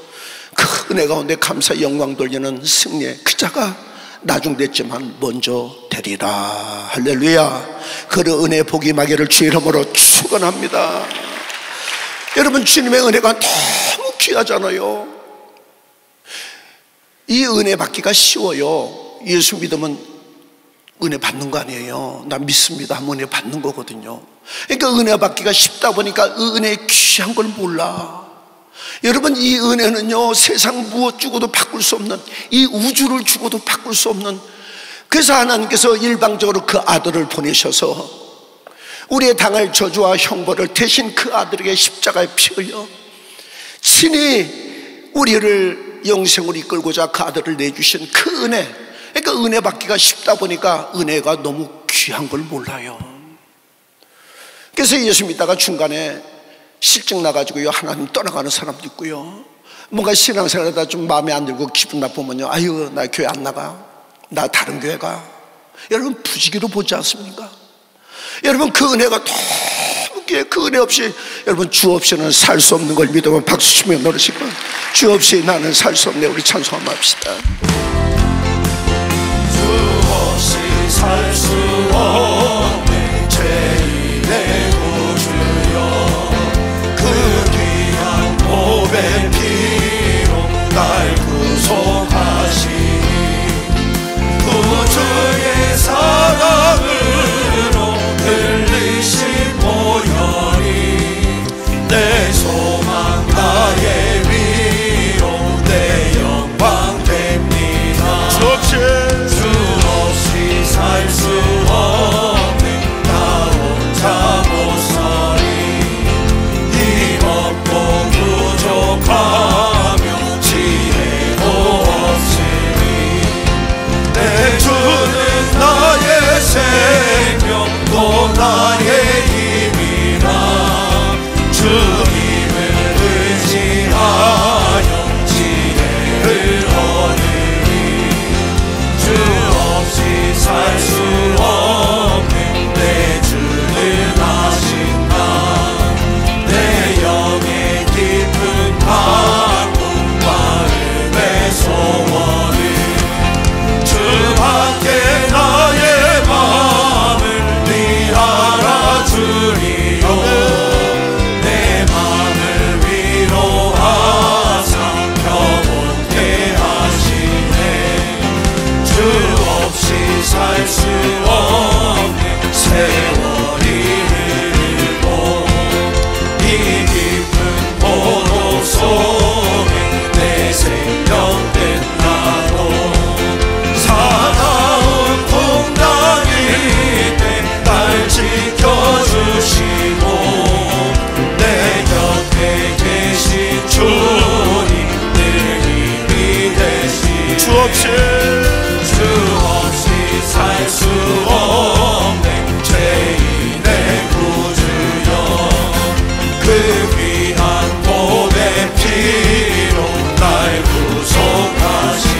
그 은혜 가운데 감사 영광 돌리는 승리의 그 자가 나중됐지만 먼저 되리라. 할렐루야. 그 은혜 복이 임하기를 주의 이름으로 축원합니다. 여러분, 주님의 은혜가 너무 귀하잖아요. 이 은혜 받기가 쉬워요. 예수 믿으면 은혜 받는 거 아니에요. 나 믿습니다 하면 은혜 받는 거거든요. 그러니까 은혜 받기가 쉽다 보니까 은혜의 귀한 걸 몰라. 여러분, 이 은혜는요, 세상 무엇 주고도 바꿀 수 없는, 이 우주를 주고도 바꿀 수 없는. 그래서 하나님께서 일방적으로 그 아들을 보내셔서 우리의 당할 저주와 형벌을 대신 그 아들에게 십자가에 피 흘려 친히 우리를 영생으로 이끌고자 그 아들을 내주신 그 은혜. 그러니까 은혜 받기가 쉽다 보니까 은혜가 너무 귀한 걸 몰라요. 그래서 예수 믿다가 중간에 실증 나가지고요, 하나님 떠나가는 사람도 있고요, 뭔가 신앙생활하다 좀 마음에 안 들고 기분 나쁘면요, 아유 나 교회 안 나가, 나 다른 교회 가. 여러분, 부지기로 보지 않습니까? 여러분, 그 은혜가 너무 귀해. 그 은혜 없이 여러분, 주 없이는 살 수 없는 걸 믿으면 박수 치며 노래시고, 주 없이 나는 살 수 없네. 우리 찬송 한번 합시다. 주 없이 살 수 없네 죄인의 구주여, 그 귀한 보배 피로 날 구속하시네. 구주의 사랑으로 흘리신 보혈이 내 소망 나의 위로 내 영광 됩니다. 주 없이 살 수 없는 나 혼자 못 서리 힘없고 부족하며 지혜도 없으니 내 주는 나의 생명 또 나의 힘이라 주님을 의지하여 지혜를 얻으리 주 없이 살 수 없는 내 주는 아신다 내 영의 깊은 강구 마음의 소원을 주밖에 나의 마음을 네 알아주리요 내 마음을 위로하사 평온케 하시네 주 없이 살 수 없는 세월이 흐르고 이 깊은 포도 속에 내 생명된 나도 사나운 풍랑이 때 날 지켜주시고 내 곁에 계신 주님 늘 힘이 되시네 주 없이 살 수 없는 죄인의 구주여 그 귀한 보배 피로 날 구속하시니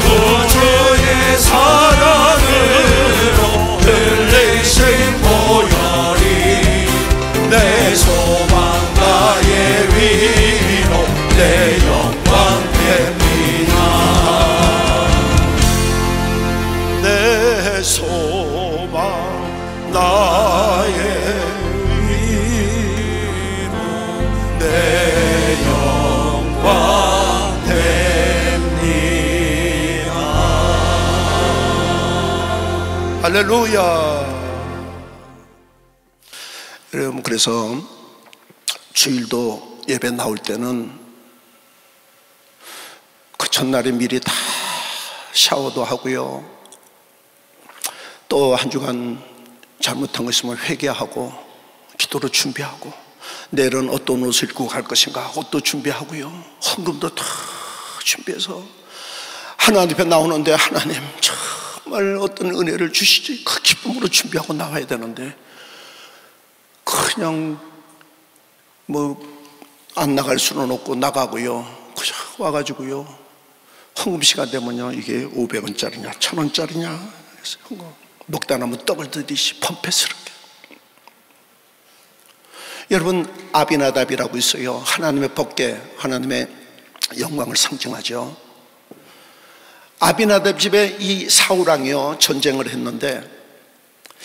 구주의 사랑으로 흘리신 보혈이 내 소망 나의 위로 내 영광 됩니다. 내 소망 나의 위로 내 영광 됩니다. 할렐루야. 여러분, 그래서 주일도 예배 나올 때는 그 전날에 미리 다 샤워도 하고요, 또 한 주간 잘못한 거 있으면 회개하고 기도로 준비하고 내일은 어떤 옷을 입고 갈 것인가 옷도 준비하고요, 헌금도 다 준비해서 하나님 앞에 나오는데 하나님 정말 어떤 은혜를 주시지 그 기쁨으로 준비하고 나와야 되는데 그냥 안 나갈 수는 없고 나가고요, 그냥 와가지고요 헌금 시간 되면요 이게 500원짜리냐 1000원짜리냐 그래서 헌금 먹다 남은 떡을 드듯이 펌페스럽게. 여러분, 아비나답이라고 있어요. 하나님의 법궤, 하나님의 영광을 상징하죠. 아비나답 집에 이 사울왕이요 전쟁을 했는데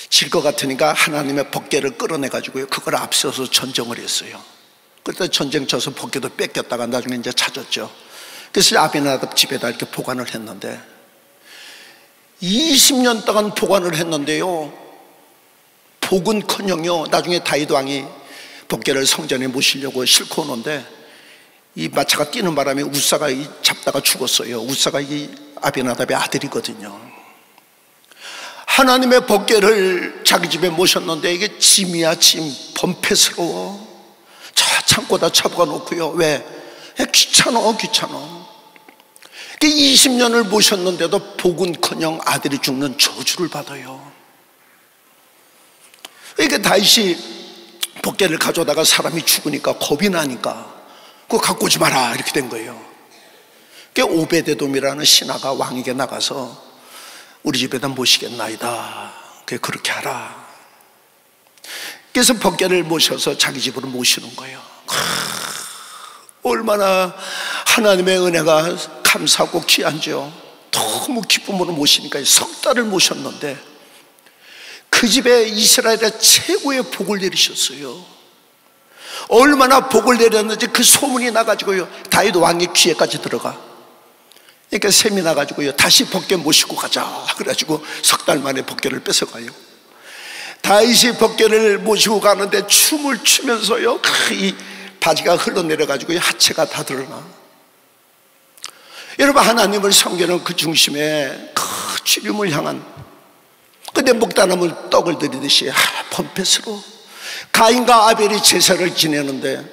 질 것 같으니까 하나님의 법궤를 끌어내가지고요 그걸 앞서서 전쟁을 했어요. 그때 전쟁 쳐서 법궤도 뺏겼다가 나중에 이제 찾았죠. 그래서 아비나답 집에다 이렇게 보관을 했는데 20년 동안 보관을 했는데요 복은커녕요 나중에 다윗 왕이 법궤를 성전에 모시려고 싣고 오는데 이 마차가 뛰는 바람에 우사가 잡다가 죽었어요. 우사가 이 아비나답의 아들이거든요. 하나님의 법궤를 자기 집에 모셨는데 이게 짐이야 짐, 범패스러워. 저 창고다 잡아가 놓고요. 왜? 귀찮아. 20년을 모셨는데도 복은커녕 아들이 죽는 저주를 받아요. 그러니까 다윗이 법궤를 가져다가 사람이 죽으니까 겁이 나니까 그거 갖고 오지 마라 이렇게 된 거예요. 그러니까 오베데돔이라는 신하가 왕에게 나가서 우리 집에다 모시겠나이다, 그렇게 하라. 그래서 법궤를 모셔서 자기 집으로 모시는 거예요. 얼마나 하나님의 은혜가 감사하고 귀한지요. 너무 기쁨으로 모시니까 석 달을 모셨는데 그 집에 이스라엘의 최고의 복을 내리셨어요. 얼마나 복을 내렸는지 그 소문이 나가지고요 다윗 왕의 귀에까지 들어가. 그러니까 셈이 나가지고요, 다시 벗개 모시고 가자 그래가지고 석 달 만에 벗개를 뺏어가요. 다윗이 벗개를 모시고 가는데 춤을 추면서요, 이 바지가 흘러내려가지고 하체가 다 드러나. 여러분, 하나님을 섬기는 그 중심에 그 주님을 향한, 근데 목단나물 떡을 드리듯이 번패스로 가인과 아벨이 제사를 지내는데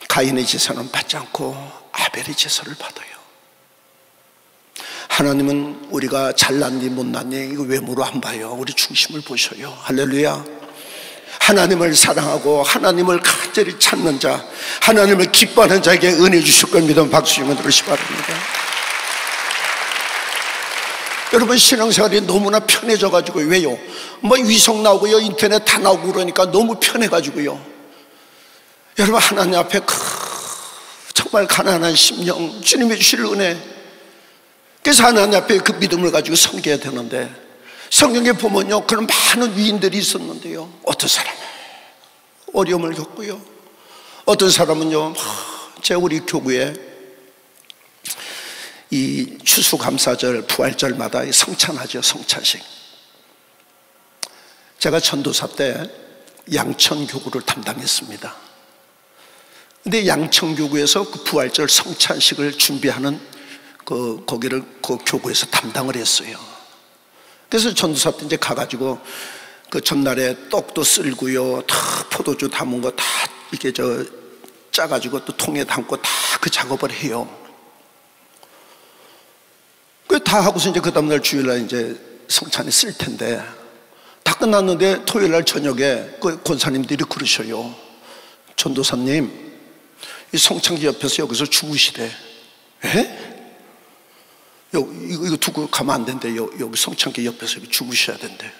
가인의 제사는 받지 않고 아벨의 제사를 받아요. 하나님은 우리가 잘났니 못났니 이거 외모로 안 봐요. 우리 중심을 보셔요. 할렐루야. 하나님을 사랑하고 하나님을 간절히 찾는 자, 하나님을 기뻐하는 자에게 은혜 주실 걸 믿으면 박수 주시면 들으시기 바랍니다. 여러분, 신앙생활이 너무나 편해져가지고, 왜요? 뭐 위성 나오고요, 인터넷 다 나오고 그러니까 너무 편해가지고요. 여러분, 하나님 앞에 정말 가난한 심령, 주님이 주실 은혜, 그래서 하나님 앞에 그 믿음을 가지고 섬겨야 되는데, 성경에 보면요, 그런 많은 위인들이 있었는데요, 어떤 사람은 어려움을 겪고요, 어떤 사람은요, 우리 교구에 이 추수감사절, 부활절마다 성찬하죠, 성찬식. 제가 전도사 때 양천교구를 담당했습니다. 근데 양천교구에서 그 부활절 성찬식을 준비하는 거기를 그 교구에서 담당을 했어요. 그래서 전도사 때 이제 가가지고 그 전날에 떡도 쓸고요, 다 포도주 담은 거 다 이렇게 짜가지고 또 통에 담고 다 그 작업을 해요. 그 다 하고서 이제 그 다음날 주일날 이제 성찬이 쓸 텐데, 다 끝났는데 토요일날 저녁에 그 권사님들이 그러셔요. 전도사님, 이 성찬기 옆에서 여기서 주무시대. 에? 이거 두고 가면 안 된대. 여기 성찬기 옆에서 주무셔야 된대.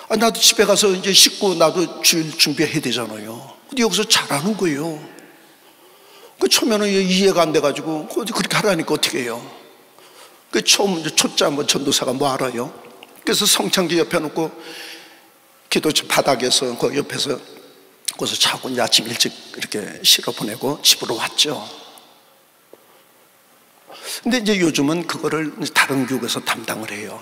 아, 나도 집에 가서 이제 씻고 나도 주일 준비해야 되잖아요. 근데 여기서 잘하는 거예요. 그 처음에는 이해가 안 돼가지고 그렇게 하라니까 어떻게 해요? 그 처음 초짜 뭐 전도사가 뭐 알아요? 그래서 성찬기 옆에 놓고 기도실 바닥에서 그 옆에서 거기서 자고 이제 아침 일찍 이렇게 실어 보내고 집으로 왔죠. 근데 이제 요즘은 그거를 다른 교구에서 담당을 해요.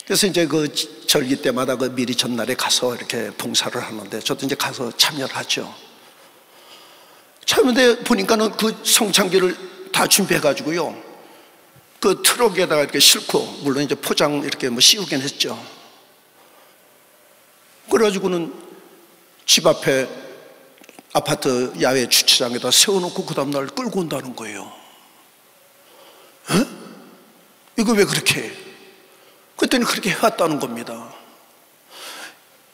그래서 이제 그 절기 때마다 그 미리 전날에 가서 이렇게 봉사를 하는데 저도 이제 가서 참여를 하죠. 참여인데 보니까는 그 성찬기를 다 준비해가지고요, 그 트럭에다가 이렇게 싣고, 물론 이제 포장 이렇게 뭐 씌우긴 했죠. 그래가지고는 집 앞에 아파트 야외 주차장에다 세워놓고 그 다음날 끌고 온다는 거예요. 에? 이거 왜 그렇게 해? 그랬더니 그렇게 해왔다는 겁니다.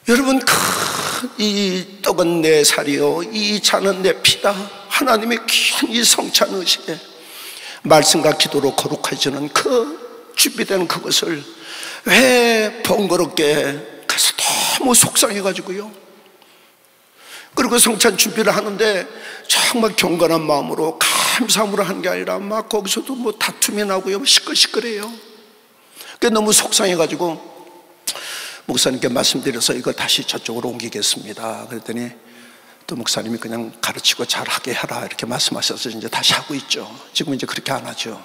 여러분, 이 떡은 내 살이요, 이 잔은 내 피다. 하나님의 귀한 이 성찬 의식에 말씀과 기도로 거룩해지는 그 준비되는 그것을 왜 번거롭게 가서 너무 속상해가지고요, 그리고 성찬 준비를 하는데 정말 경건한 마음으로 감사함으로 하는 게 아니라 막 거기서도 뭐 다툼이 나고요, 시끌시끌해요. 그게 너무 속상해가지고 목사님께 말씀드려서 이거 다시 저쪽으로 옮기겠습니다. 그랬더니 또 목사님이 그냥 가르치고 잘하게 해라 이렇게 말씀하셔서 이제 다시 하고 있죠. 지금 이제 그렇게 안 하죠.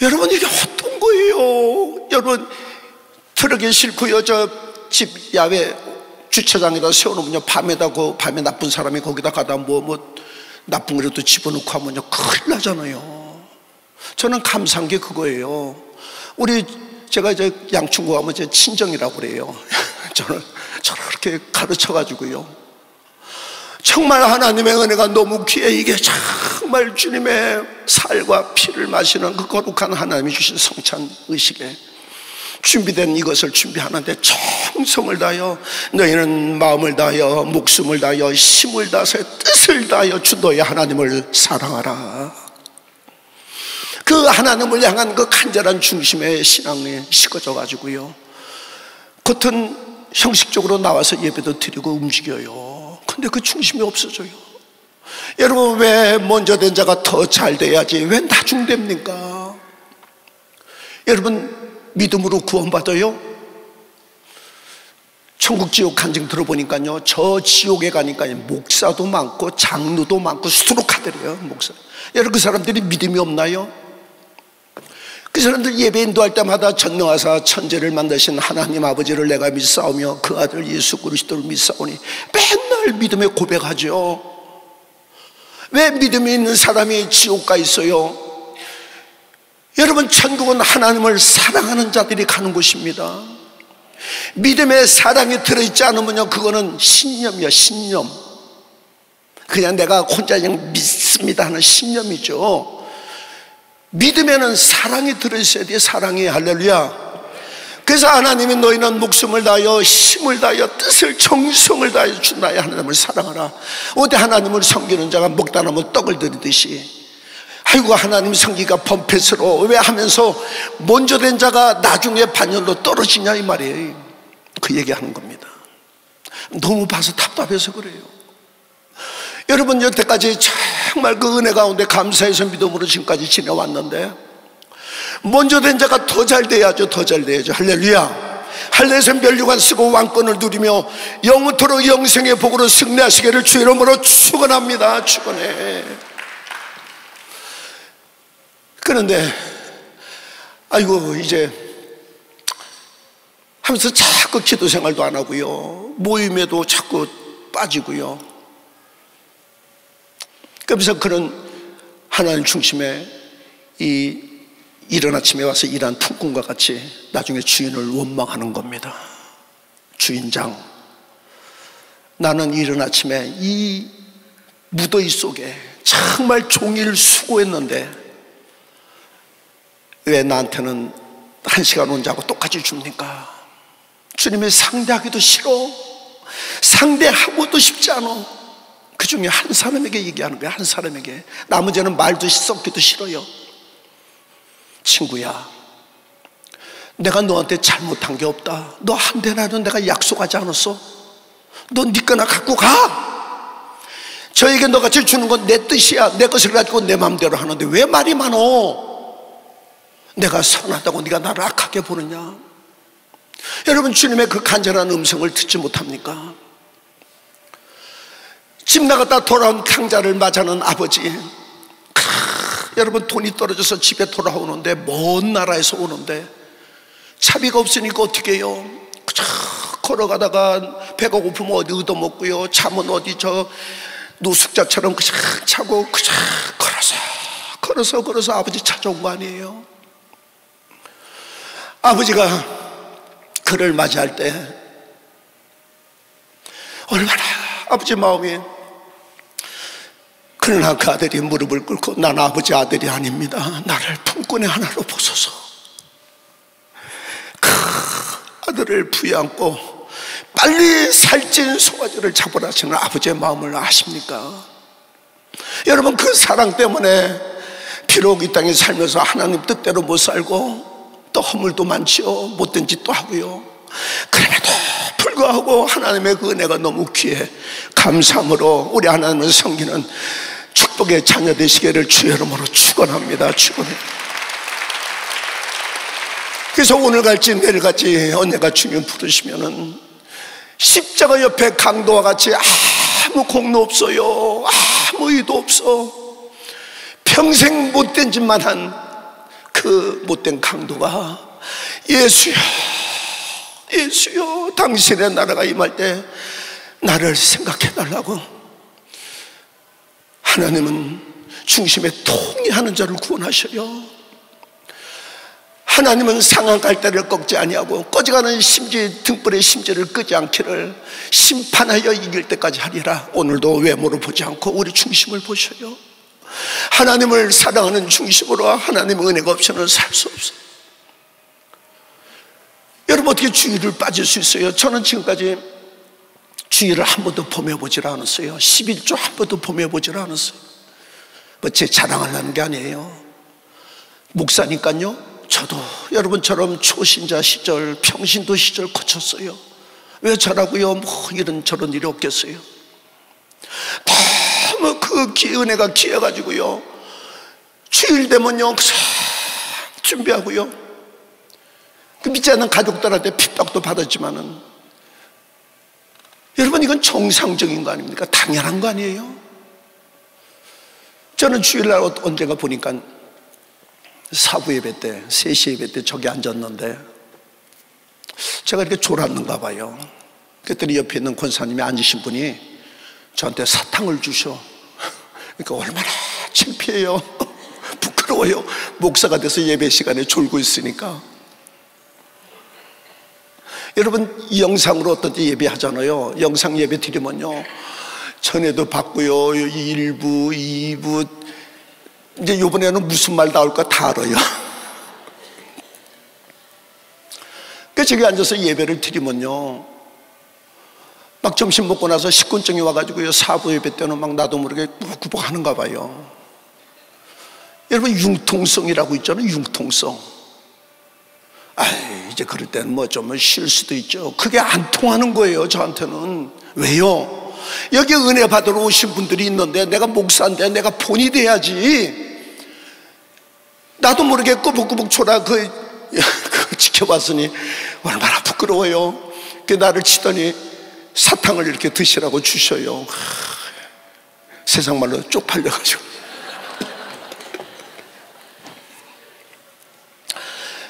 여러분, 이게 어떤 거예요? 여러분, 트럭에 싣고요, 저 집 야외 주차장에다 세워놓으면요, 밤에 나쁜 사람이 거기다 가다 뭐 나쁜 거라도 집어넣고 하면요, 큰일 나잖아요. 저는 감사한 게 그거예요. 제가 이제 양충구 하면 제 친정이라고 그래요. 저는 그렇게 가르쳐가지고요, 정말 하나님의 은혜가 너무 귀해. 이게 정말 주님의 살과 피를 마시는 그 거룩한 하나님이 주신 성찬 의식에 준비된 이것을 준비하는데 정성을 다하여, 너희는 마음을 다하여 목숨을 다하여 힘을 다해서 뜻을 다하여 주 너희 하나님을 사랑하라. 그 하나님을 향한 그 간절한 중심의 신앙이 식어져 가지고요, 겉은 형식적으로 나와서 예배도 드리고 움직여요. 근데 그 중심이 없어져요. 여러분, 왜 먼저 된 자가 더 잘 돼야지 왜 나중됩니까? 여러분, 믿음으로 구원받아요? 천국 지옥 간증 들어보니까요, 저 지옥에 가니까 목사도 많고 장로도 많고 수두룩하더래요. 목사. 여러분, 그 사람들이 믿음이 없나요? 그 사람들 예배 인도할 때마다 전능하사 천재를 만드신 하나님 아버지를 내가 믿사오며 그 아들 예수 그리스도를 믿사오니 맨날 믿음의 고백하죠. 왜 믿음이 있는 사람이 지옥 가 있어요? 여러분, 천국은 하나님을 사랑하는 자들이 가는 곳입니다. 믿음의 사랑이 들어있지 않으면요, 그거는 신념이야, 신념. 그냥 내가 혼자 그냥 믿습니다 하는 신념이죠. 믿음에는 사랑이 들어있어야 돼. 사랑이. 할렐루야. 그래서 하나님이 너희는 목숨을 다하여 힘을 다하여 뜻을 정성을 다하여 준 나의 하나님을 사랑하라. 어디 하나님을 섬기는 자가 먹다 남은 떡을 들이듯이, 아이고 하나님 섬기가 범패스러워 왜 하면서 먼저 된 자가 나중에 반열로 떨어지냐 이 말이에요. 그 얘기하는 겁니다. 너무 봐서 답답해서 그래요. 여러분, 여태까지 정말 그 은혜 가운데 감사해서 믿음으로 지금까지 지내왔는데, 먼저 된 자가 더 잘 돼야죠. 더 잘 돼야죠. 할렐루야. 할례에서 멸류관 쓰고 왕권을 누리며 영원토록 영생의 복으로 승리하시기를 주의 이름으로 축원합니다. 축원해. 그런데 아이고 이제 하면서 자꾸 기도 생활도 안 하고요, 모임에도 자꾸 빠지고요. 그래서 그런 하나님 중심의 이 이른 아침에 와서 일한 품꾼과 같이 나중에 주인을 원망하는 겁니다. 주인장, 나는 이른 아침에 이 무더위 속에 정말 종일 수고했는데 왜 나한테는 1시간 혼자하고 똑같이 줍니까? 주님이 상대하기도 싫어, 상대하고도 싶지 않아. 그 중에 한 사람에게 얘기하는 거야. 한 사람에게. 나머지는 말도 썩기도 싫어요. 친구야, 내가 너한테 잘못한 게 없다. 너 한 대나도 내가 약속하지 않았어? 너 네 거나 갖고 가. 저에게 너같이 주는 건 내 뜻이야. 내 것을 가지고 내 마음대로 하는데 왜 말이 많어? 내가 선하다고 네가 나를 악하게 보느냐? 여러분, 주님의 그 간절한 음성을 듣지 못합니까? 집 나갔다 돌아온 탕자를 맞아는 아버지, 여러분, 돈이 떨어져서 집에 돌아오는데, 먼 나라에서 오는데 차비가 없으니까 어떻게 해요? 그저 걸어가다가 배가 고프면 어디 얻어먹고요, 잠은 어디 저 노숙자처럼 그저 자고 그저 걸어서 아버지 찾아온 거 아니에요? 아버지가 그를 맞이할 때 얼마나 아버지 마음이, 그러나 그 아들이 무릎을 꿇고 난 아버지 아들이 아닙니다. 나를 품꾼의 하나로 보소서. 그 아들을 부여안고 빨리 살찐 송아지를 잡으라 하시는 아버지의 마음을 아십니까? 여러분, 그 사랑 때문에 비록 이 땅에 살면서 하나님 뜻대로 못 살고 또 허물도 많지요, 못된 짓도 하고요, 그럼에도 불구하고 하나님의 그 은혜가 너무 귀해 감사함으로 우리 하나님을 섬기는 축복의 자녀 되시기를 주의 이름으로 축원합니다. 축원해. 그래서 오늘 갈지 내일 갈지 언제가 주님 부르시면은 십자가 옆에 강도와 같이 아무 공로 없어요, 아무 의도 없어, 평생 못된 짓만 한 그 못된 강도가 예수여, 예수여, 당신의 나라가 임할 때 나를 생각해 달라고. 하나님은 중심에 통일하는 자를 구원하셔요. 하나님은 상한 갈대를 꺾지 아니하고 꺼져가는 심지 등불의 심지를 끄지 않기를 심판하여 이길 때까지 하리라. 오늘도 외모를 보지 않고 우리 중심을 보셔요. 하나님을 사랑하는 중심으로 하나님의 은혜가 없이는 살 수 없어요. 여러분, 어떻게 주의를 빠질 수 있어요? 저는 지금까지 주의를 한 번도 범해보질 않았어요. 11조 한 번도 범해보질 않았어요. 뭐 제 자랑하려는 게 아니에요. 목사니까요, 저도 여러분처럼 초신자 시절, 평신도 시절 거쳤어요. 왜 저라고요? 뭐 이런 저런 일이 없겠어요. 너무 그 은혜가 귀해가지고요, 주일 되면요 준비하고요, 그 믿지 않는 가족들한테 핍박도 받았지만은 여러분, 이건 정상적인 거 아닙니까? 당연한 거 아니에요? 저는 주일날 언젠가 보니까 사부 예배 때, 3시 예배 때 저기 앉았는데 제가 이렇게 졸았는가 봐요. 그랬더니 옆에 있는 권사님이 앉으신 분이 저한테 사탕을 주셔. 그러니까 얼마나 창피해요. 부끄러워요. 목사가 돼서 예배 시간에 졸고 있으니까. 여러분, 영상으로 어떤지 예배하잖아요. 영상 예배 드리면요, 전에도 받고요, 1부, 2부, 이제 이번에는 무슨 말 나올까 다 알아요. 그러니까 저기 앉아서 예배를 드리면요, 막 점심 먹고 나서 식곤증이 와가지고요, 사부 예배 때는 막 나도 모르게 꾸벅꾸벅 하는가 봐요. 여러분, 융통성이라고 있잖아요. 융통성. 이제 그럴 때는 뭐 좀 쉴 수도 있죠. 그게 안 통하는 거예요, 저한테는. 왜요? 여기 은혜 받으러 오신 분들이 있는데 내가 목사인데 내가 본이 돼야지. 나도 모르게 꾸벅꾸벅 초라 그거 지켜봤으니 얼마나 부끄러워요. 그 나를 치더니 사탕을 이렇게 드시라고 주셔요. 세상 말로 쪽팔려가지고.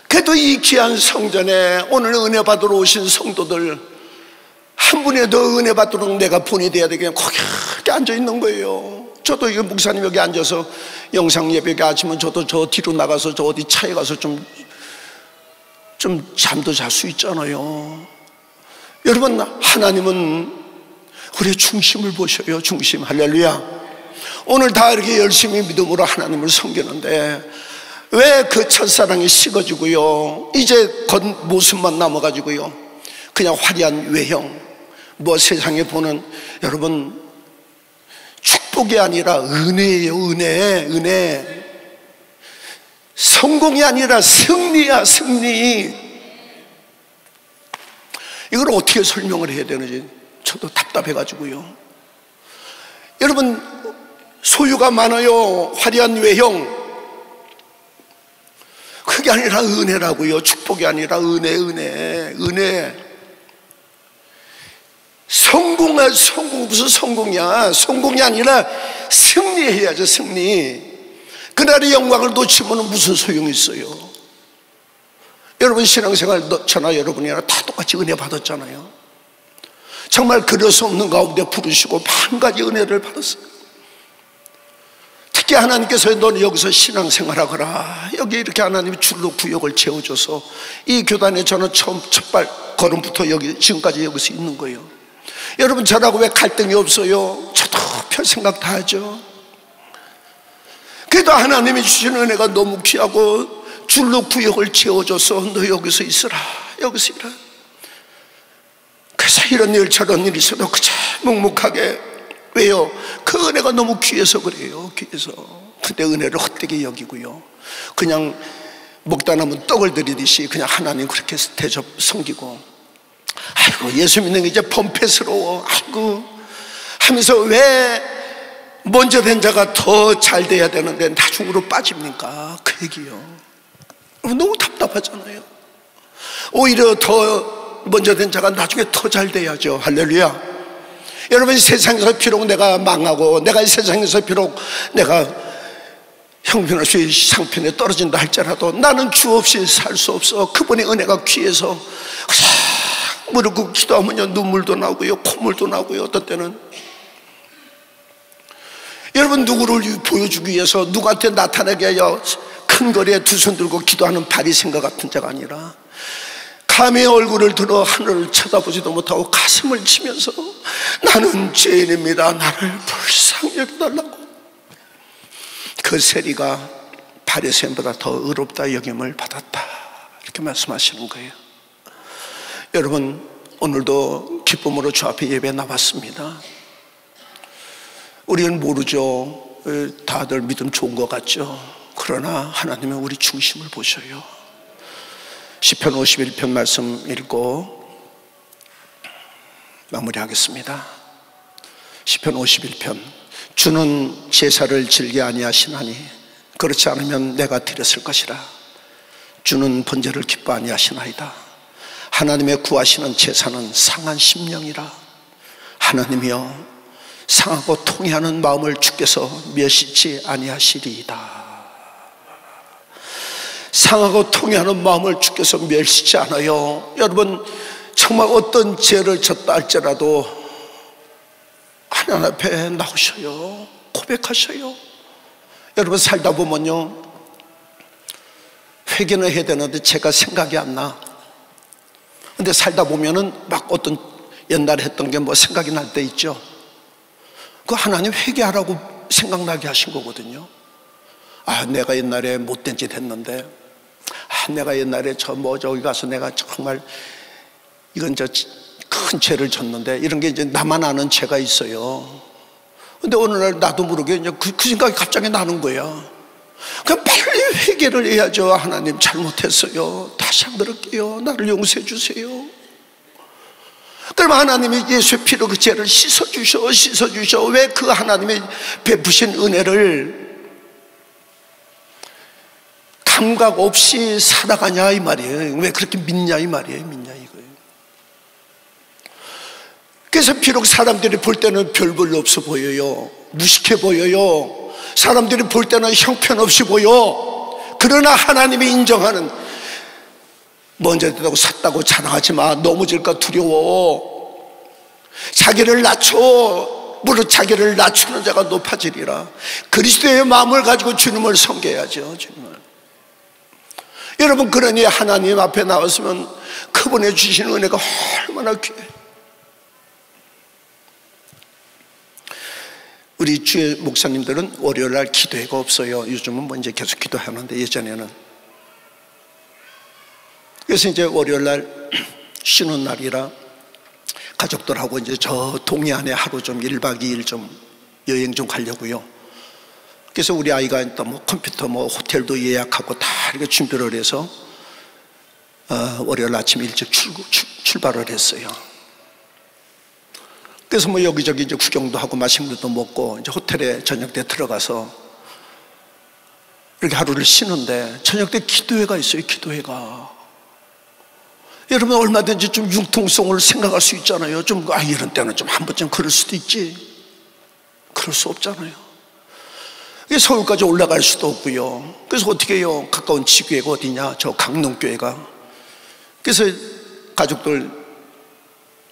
그래도 이 귀한 성전에 오늘 은혜 받으러 오신 성도들 한 분이라도 은혜 받도록 내가 본이 돼야 되겠냐, 거기 앉아 있는 거예요. 저도 이 목사님 여기 앉아서 영상 예배가 아침은 저도 저 뒤로 나가서 저 어디 차에 가서 좀 잠도 잘 수 있잖아요. 여러분, 하나님은 우리의 중심을 보셔요. 중심. 할렐루야. 오늘 다 이렇게 열심히 믿음으로 하나님을 섬기는데 왜 그 첫사랑이 식어지고요, 이제 겉모습만 남아가지고요, 그냥 화려한 외형, 뭐 세상에 보는, 여러분, 축복이 아니라 은혜예요. 은혜. 성공이 아니라 승리야, 승리. 이걸 어떻게 설명을 해야 되는지 저도 답답해가지고요. 여러분, 소유가 많아요. 화려한 외형. 그게 아니라 은혜라고요. 축복이 아니라 은혜. 성공, 무슨 성공이야. 성공이 아니라 승리해야죠, 승리. 그날의 영광을 놓치면 무슨 소용이 있어요. 여러분, 신앙생활 저나 여러분이나 다 똑같이 은혜 받았잖아요. 정말 그럴 수 없는 가운데 부르시고 한 가지 은혜를 받았어요. 특히 하나님께서 너는 여기서 신앙생활하거라. 여기 이렇게 하나님이 줄로 구역을 채워줘서 이 교단에 저는 첫발 걸음부터 여기 지금까지 여기서 있는 거예요. 여러분, 저라고 왜 갈등이 없어요? 저도 별 생각 다 하죠. 그래도 하나님이 주신 은혜가 너무 귀하고 줄로 구역을 채워줘서 너 여기서 있으라, 여기서 있으라. 그래서 이런 일 저런 일이 있어도 그저 묵묵하게. 왜요? 그 은혜가 너무 귀해서 그래요. 귀해서. 근데 은혜를 헛되게 여기고요, 그냥 먹다 남은 떡을 들이듯이 그냥 하나님 그렇게 대접 섬기고, 아이고 예수 믿는 게 이제 범패스러워, 아이고 하면서 왜 먼저 된 자가 더 잘 돼야 되는데 나중으로 빠집니까? 그 얘기요. 너무 답답하잖아요. 오히려 더 먼저 된 자가 나중에 더 잘 돼야죠. 할렐루야. 여러분, 세상에서 비록 내가 망하고, 내가 이 세상에서 비록 내가 형편없이 상편에 떨어진다 할지라도 나는 주 없이 살 수 없어. 그분의 은혜가 귀해서 무릎 꿇고 기도하면요, 눈물도 나고요, 콧물도 나고요. 어떤 때는 여러분, 누구를 보여주기 위해서 누구한테 나타나게 하여 큰 거리에 두 손 들고 기도하는 바리새인과 같은 자가 아니라 감히 얼굴을 들어 하늘을 쳐다보지도 못하고 가슴을 치면서 나는 죄인입니다, 나를 불쌍히 여겨달라고. 그 세리가 바리새인보다 더 의롭다 여김을 받았다, 이렇게 말씀하시는 거예요. 여러분, 오늘도 기쁨으로 주 앞에 예배 나왔습니다. 우리는 모르죠. 다들 믿음 좋은 것 같죠. 그러나 하나님은 우리 중심을 보셔요. 시편 51편 말씀 읽고 마무리하겠습니다. 시편 51편. 주는 제사를 즐겨 아니하시나니 그렇지 않으면 내가 드렸을 것이라. 주는 번제를 기뻐 아니하시나이다. 하나님의 구하시는 제사는 상한 심령이라. 하나님이여 상하고 통회하는 마음을 주께서 멸시치 아니하시리이다. 상하고 통회하는 마음을 주께서 멸시치 않아요. 여러분, 정말 어떤 죄를 졌다 할지라도 하나님 앞에 나오셔요. 고백하셔요. 여러분, 살다 보면요, 회개는 해야 되는데 제가 생각이 안 나. 근데 살다 보면은 막 어떤 옛날에 했던 게 뭐 생각이 날 때 있죠. 그 하나님 회개하라고 생각나게 하신 거거든요. 아, 내가 옛날에 못된 짓 했는데, 아, 내가 옛날에 저기 가서 내가 정말 이건 큰 죄를 졌는데, 이런 게 이제 나만 아는 죄가 있어요. 근데 어느 날 나도 모르게 이제 그 생각이 갑자기 나는 거야. 그럼 빨리 회개를 해야죠. 하나님 잘못했어요. 다시 안 그럴게요. 나를 용서해 주세요. 그럼 하나님이 예수의 피로 그 죄를 씻어주셔. 왜 그 하나님이 베푸신 은혜를 감각 없이 살아가냐 이 말이에요. 왜 그렇게 믿냐 이 말이에요. 믿냐 이거예요. 그래서 비록 사람들이 볼 때는 별 없어 보여요. 무식해 보여요. 사람들이 볼 때는 형편없이 보여. 그러나 하나님이 인정하는, 먼저 됐다고 샀다고 자랑하지 마. 넘어질까 두려워. 자기를 낮춰. 무릇 자기를 낮추는 자가 높아지리라. 그리스도의 마음을 가지고 주님을 섬겨야죠. 주님을. 여러분, 그러니 하나님 앞에 나왔으면 그분의 주신 은혜가 얼마나 귀해요. 우리 주의 목사님들은 월요일날 기도회가 없어요. 요즘은 뭐 이제 계속 기도하는데 예전에는. 그래서 이제 월요일날 쉬는 날이라 가족들하고 이제 저 동해안에 하루 좀 1박 2일 좀 여행 좀 가려고요. 그래서 우리 아이가 또 뭐 컴퓨터 뭐 호텔도 예약하고 다 이렇게 준비를 해서 월요일 아침 일찍 출발을 했어요. 그래서 뭐 여기저기 이제 구경도 하고 맛있는 것도 먹고 이제 호텔에 저녁 때 들어가서 이렇게 하루를 쉬는데 저녁 때 기도회가 있어요. 기도회가. 여러분, 얼마든지 좀 융통성을 생각할 수 있잖아요. 좀 이런 때는 좀 한 번쯤 그럴 수도 있지. 그럴 수 없잖아요. 서울까지 올라갈 수도 없고요. 그래서 어떻게 해요? 가까운 지교회가 어디냐? 저 강릉교회가. 그래서 가족들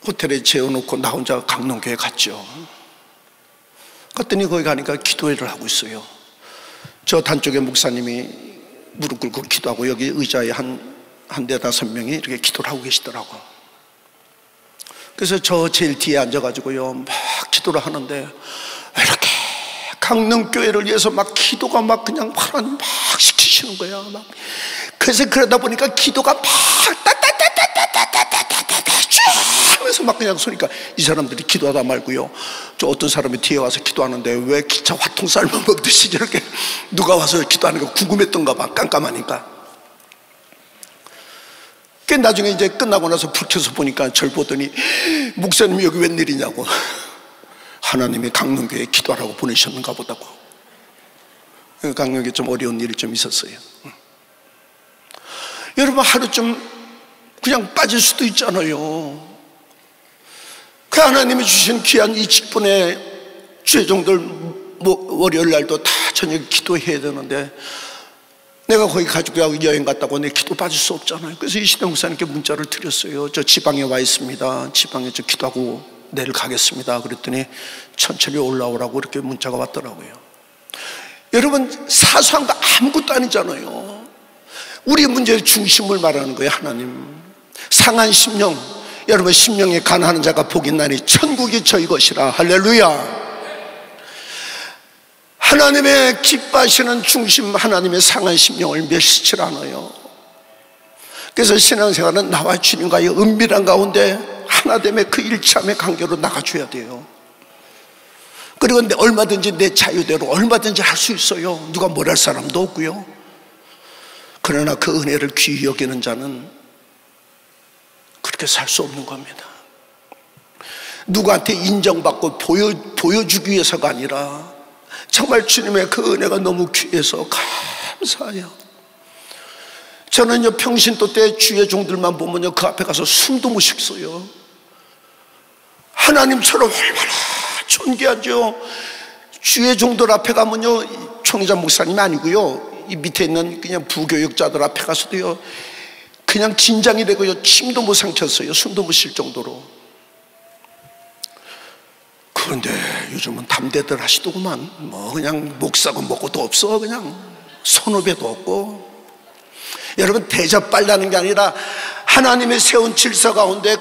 호텔에 재워놓고 나 혼자 강릉교회 갔죠. 갔더니 거기 가니까 기도회를 하고 있어요. 저 단쪽에 목사님이 무릎 꿇고 기도하고 여기 의자에 한 4-5명이 이렇게 기도를 하고 계시더라고. 그래서 저 제일 뒤에 앉아가지고요, 막 기도를 하는데 이렇게 강릉교회를 위해서 막 기도가 막 그냥 하나님 막 시키시는 거야. 막. 그래서 그러다 보니까 기도가 막 하면서 막 그냥 소리가, 이 사람들이 기도하다 말고요, 저 어떤 사람이 뒤에 와서 기도하는데 왜 기차 화통 삶아 먹듯이 저렇게 누가 와서 기도하는 거 궁금했던가 봐. 깜깜하니까. 그 나중에 이제 끝나고 나서 불 켜서 보니까 절 보더니 목사님이 여기 웬일이냐고. 하나님이 강릉교회에 기도하라고 보내셨는가 보다고. 강릉에 좀 어려운 일이 좀 있었어요. 여러분, 하루 좀 그냥 빠질 수도 있잖아요. 그 하나님이 주신 귀한 이 직분에 주의종들 월요일 날도 다 저녁에 기도해야 되는데 내가 거기 가족하고 여행 갔다고 내 기도 빠질 수 없잖아요. 그래서 이시대 목사님께 문자를 드렸어요. 저 지방에 와 있습니다. 지방에 저 기도하고 내일 가겠습니다. 그랬더니 천천히 올라오라고 이렇게 문자가 왔더라고요. 여러분, 사소한 거 아무것도 아니잖아요. 우리 문제의 중심을 말하는 거예요. 하나님. 상한 심령, 여러분, 심령에 간하는 자가 복이 나니 천국이 저희 것이라. 할렐루야. 하나님의 기뻐하시는 중심, 하나님의 상한 심령을 멸시치 않아요. 그래서 신앙생활은 나와 주님과의 은밀한 가운데 하나됨의 그 일참의 관계로 나가줘야 돼요. 그리고 얼마든지 내 자유대로 얼마든지 할 수 있어요. 누가 뭘 할 사람도 없고요. 그러나 그 은혜를 귀히 여기는 자는 그렇게 살 수 없는 겁니다. 누구한테 인정받고 보여주기 위해서가 아니라 정말 주님의 그 은혜가 너무 귀해서 감사해요. 저는요, 평신도 때 주의 종들만 보면요, 그 앞에 가서 숨도 못 쉬겠어요. 하나님처럼 얼마나 존귀하죠. 주의 종들 앞에 가면요, 총회장 목사님이 아니고요, 이 밑에 있는 그냥 부교육자들 앞에 가서도요, 그냥 긴장이 되고요, 침도 못 삼켰어요. 숨도 못 쉴 정도로. 그런데 요즘은 담대들 하시더구만. 뭐 그냥 목사고 뭐고도 없어. 그냥 선후배도 없고. 여러분, 대접빨라는 게 아니라 하나님의 세운 질서 가운데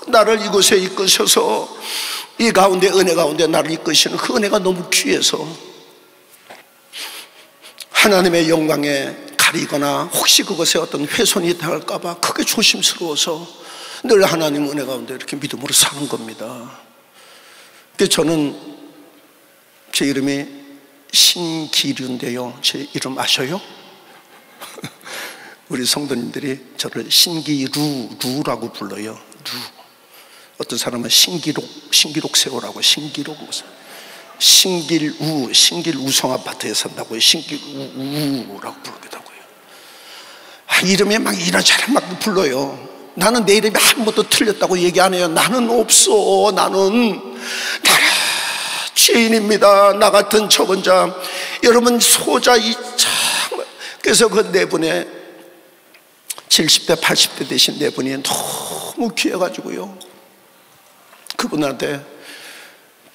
나를 이곳에 이끄셔서 이 가운데, 은혜 가운데 나를 이끄시는 그 은혜가 너무 귀해서 하나님의 영광에 가리거나 혹시 그것에 어떤 훼손이 당할까 봐 그게 조심스러워서 늘 하나님 은혜 가운데 이렇게 믿음으로 사는 겁니다. 근데 저는, 제 이름이 신기류인데요, 제 이름 아셔요? 우리 성도님들이 저를 신기루라고 불러요. 루. 어떤 사람은 신기록 세우라고. 신길우 성아파트에 산다고요. 신길우라고 부르기도 하고요. 이름에 막 이런저런 막 불러요. 나는 내 이름이 한 번도 틀렸다고 얘기 안 해요. 나는 없어. 나는 죄인입니다. 나 같은 적은 자. 여러분, 소자 그래서 그 네 분의 70대 80대 되신 네 분이 너무 귀해가지고요, 그분한테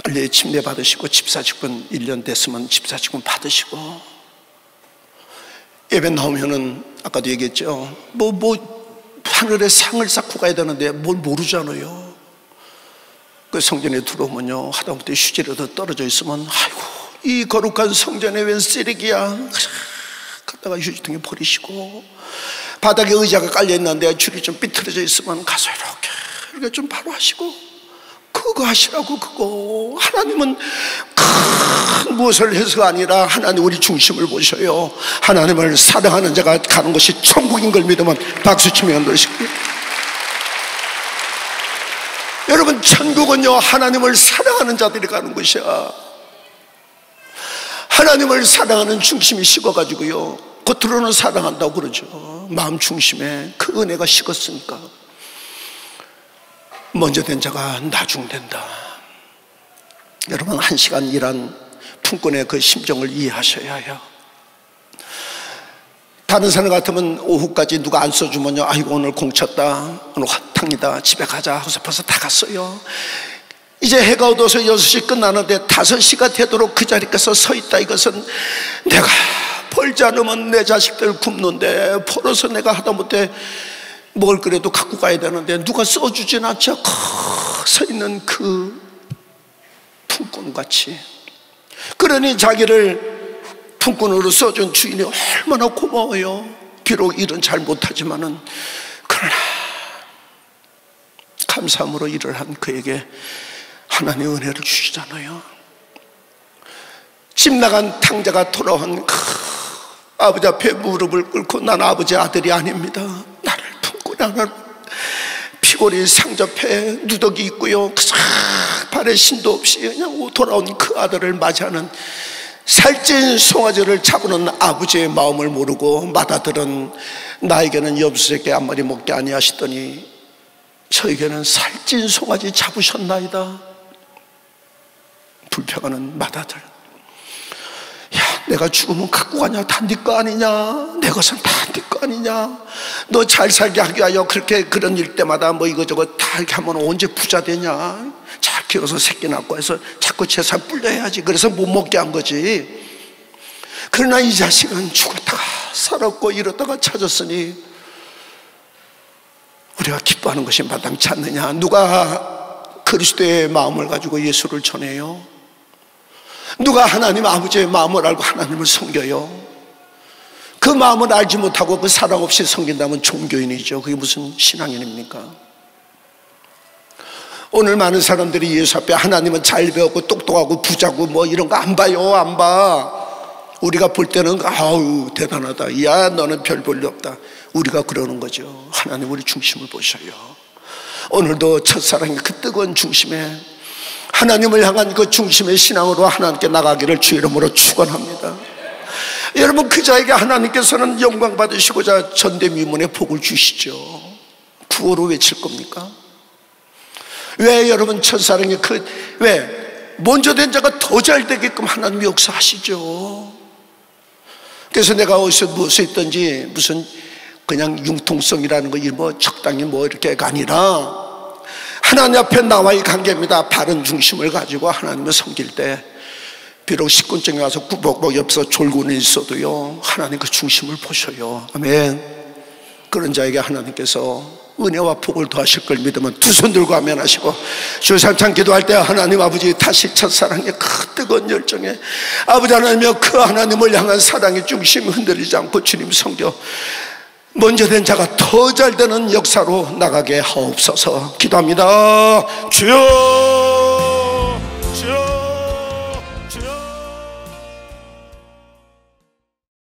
빨리 침례 받으시고 집사직분 1년 됐으면 집사직분 받으시고, 예배 나오면은 아까도 얘기했죠, 하늘에 상을 쌓고 가야 되는데 뭘 모르잖아요. 그 성전에 들어오면요, 하다못해 휴지라도 떨어져 있으면 아이고 이 거룩한 성전에 웬 쓰레기야, 갖다가 휴지통에 버리시고, 바닥에 의자가 깔려있는데 줄이 좀 삐뚤어져 있으면 가서 이렇게 좀 바로 하시고, 그거 하시라고. 그거 하나님은 큰 무엇을 해서가 아니라 하나님 우리 중심을 보셔요. 하나님을 사랑하는 자가 가는 것이 천국인 걸 믿으면 박수치며 그러시고요. 여러분, 천국은요, 하나님을 사랑하는 자들이 가는 것이야. 하나님을 사랑하는 중심이 식어가지고요, 겉으로는 사랑한다고 그러죠. 마음 중심에 그 은혜가 식었으니까 먼저 된 자가 나중된다. 여러분, 1시간 일한 품꾼의 그 심정을 이해하셔야 해요. 다른 사람 같으면 오후까지 누가 안 써주면요, 아이고 오늘 공쳤다, 오늘 화탕이다, 집에 가자 하고서 벌써 다 갔어요. 이제 해가 어두워서 6시 끝나는데 5시가 되도록 그 자리에서 서 있다. 이것은 내가 벌지 않으면 내 자식들 굶는데 벌어서 내가 하다못해 먹을 거라도 갖고 가야 되는데 누가 써주진 않죠. 서 있는 그 품꾼같이. 그러니 자기를 품꾼으로 써준 주인이 얼마나 고마워요. 비록 일은 잘 못하지만은, 그러나 감사함으로 일을 한 그에게 하나님의 은혜를 주시잖아요. 집 나간 탕자가 돌아온 아버지 앞에 무릎을 꿇고, 난 아버지 아들이 아닙니다. 나를 품고 나는 피골이 상접해 누더기 있고요, 발에 신도 없이 그냥 돌아온 그 아들을 맞이하는 살찐 송아지를 잡으는 아버지의 마음을 모르고 맏아들은 나에게는 엽수새끼 한 마리 먹게 아니하시더니 저에게는 살찐 송아지 잡으셨나이다. 불평하는 맏아들. 야, 내가 죽으면 갖고 가냐? 다 네 거 아니냐? 내 것은 다 네 거 아니냐? 너 잘 살게 하기 위하여 그렇게 그런 일 때마다 뭐 이거저거 다 이렇게 하면 언제 부자 되냐? 잘 키워서 새끼 낳고 해서 자꾸 재산 불려야지. 그래서 못 먹게 한 거지. 그러나 이 자식은 죽었다가 살았고 이러다가 찾았으니 우리가 기뻐하는 것이 마땅치 않느냐? 누가 그리스도의 마음을 가지고 예수를 전해요? 누가 하나님 아버지의 마음을 알고 하나님을 섬겨요? 그 마음을 알지 못하고 그 사랑 없이 섬긴다면 종교인이죠. 그게 무슨 신앙인입니까? 오늘 많은 사람들이 예수 앞에 하나님은 잘 배웠고 똑똑하고 부자고 뭐 이런 거 안 봐요. 안 봐. 우리가 볼 때는 아우 대단하다, 야 너는 별 볼 일 없다, 우리가 그러는 거죠. 하나님 우리 중심을 보셔요. 오늘도 첫사랑의 그 뜨거운 중심에, 하나님을 향한 그 중심의 신앙으로 하나님께 나가기를 주 이름으로 축원합니다. 여러분, 그 자에게 하나님께서는 영광 받으시고자 전대미문의 복을 주시죠. 구호로 외칠 겁니까? 왜 여러분 첫사랑이 왜 먼저 된 자가 더 잘 되게끔 하나님이 역사하시죠. 그래서 내가 어디서 무엇을 했든지 무슨 그냥 융통성이라는 거 뭐 적당히 뭐 이렇게가 아니라 하나님 앞에 나와의 관계입니다. 바른 중심을 가지고 하나님을 섬길 때 비록 식곤증에 와서 구벅구벅 옆에서 졸고는 있어도요, 하나님 그 중심을 보셔요. 아멘. 그런 자에게 하나님께서 은혜와 복을 더하실 걸 믿으면 두 손 들고 아멘하시고, 주 3창 기도할 때 하나님 아버지 다시 첫사랑의 그 뜨거운 열정에 아버지 하나님이여 그 하나님을 향한 사랑의 중심이 흔들리지 않고 주님 섬겨 먼저 된 자가 더 잘 되는 역사로 나가게 하옵소서. 기도합니다. 주여.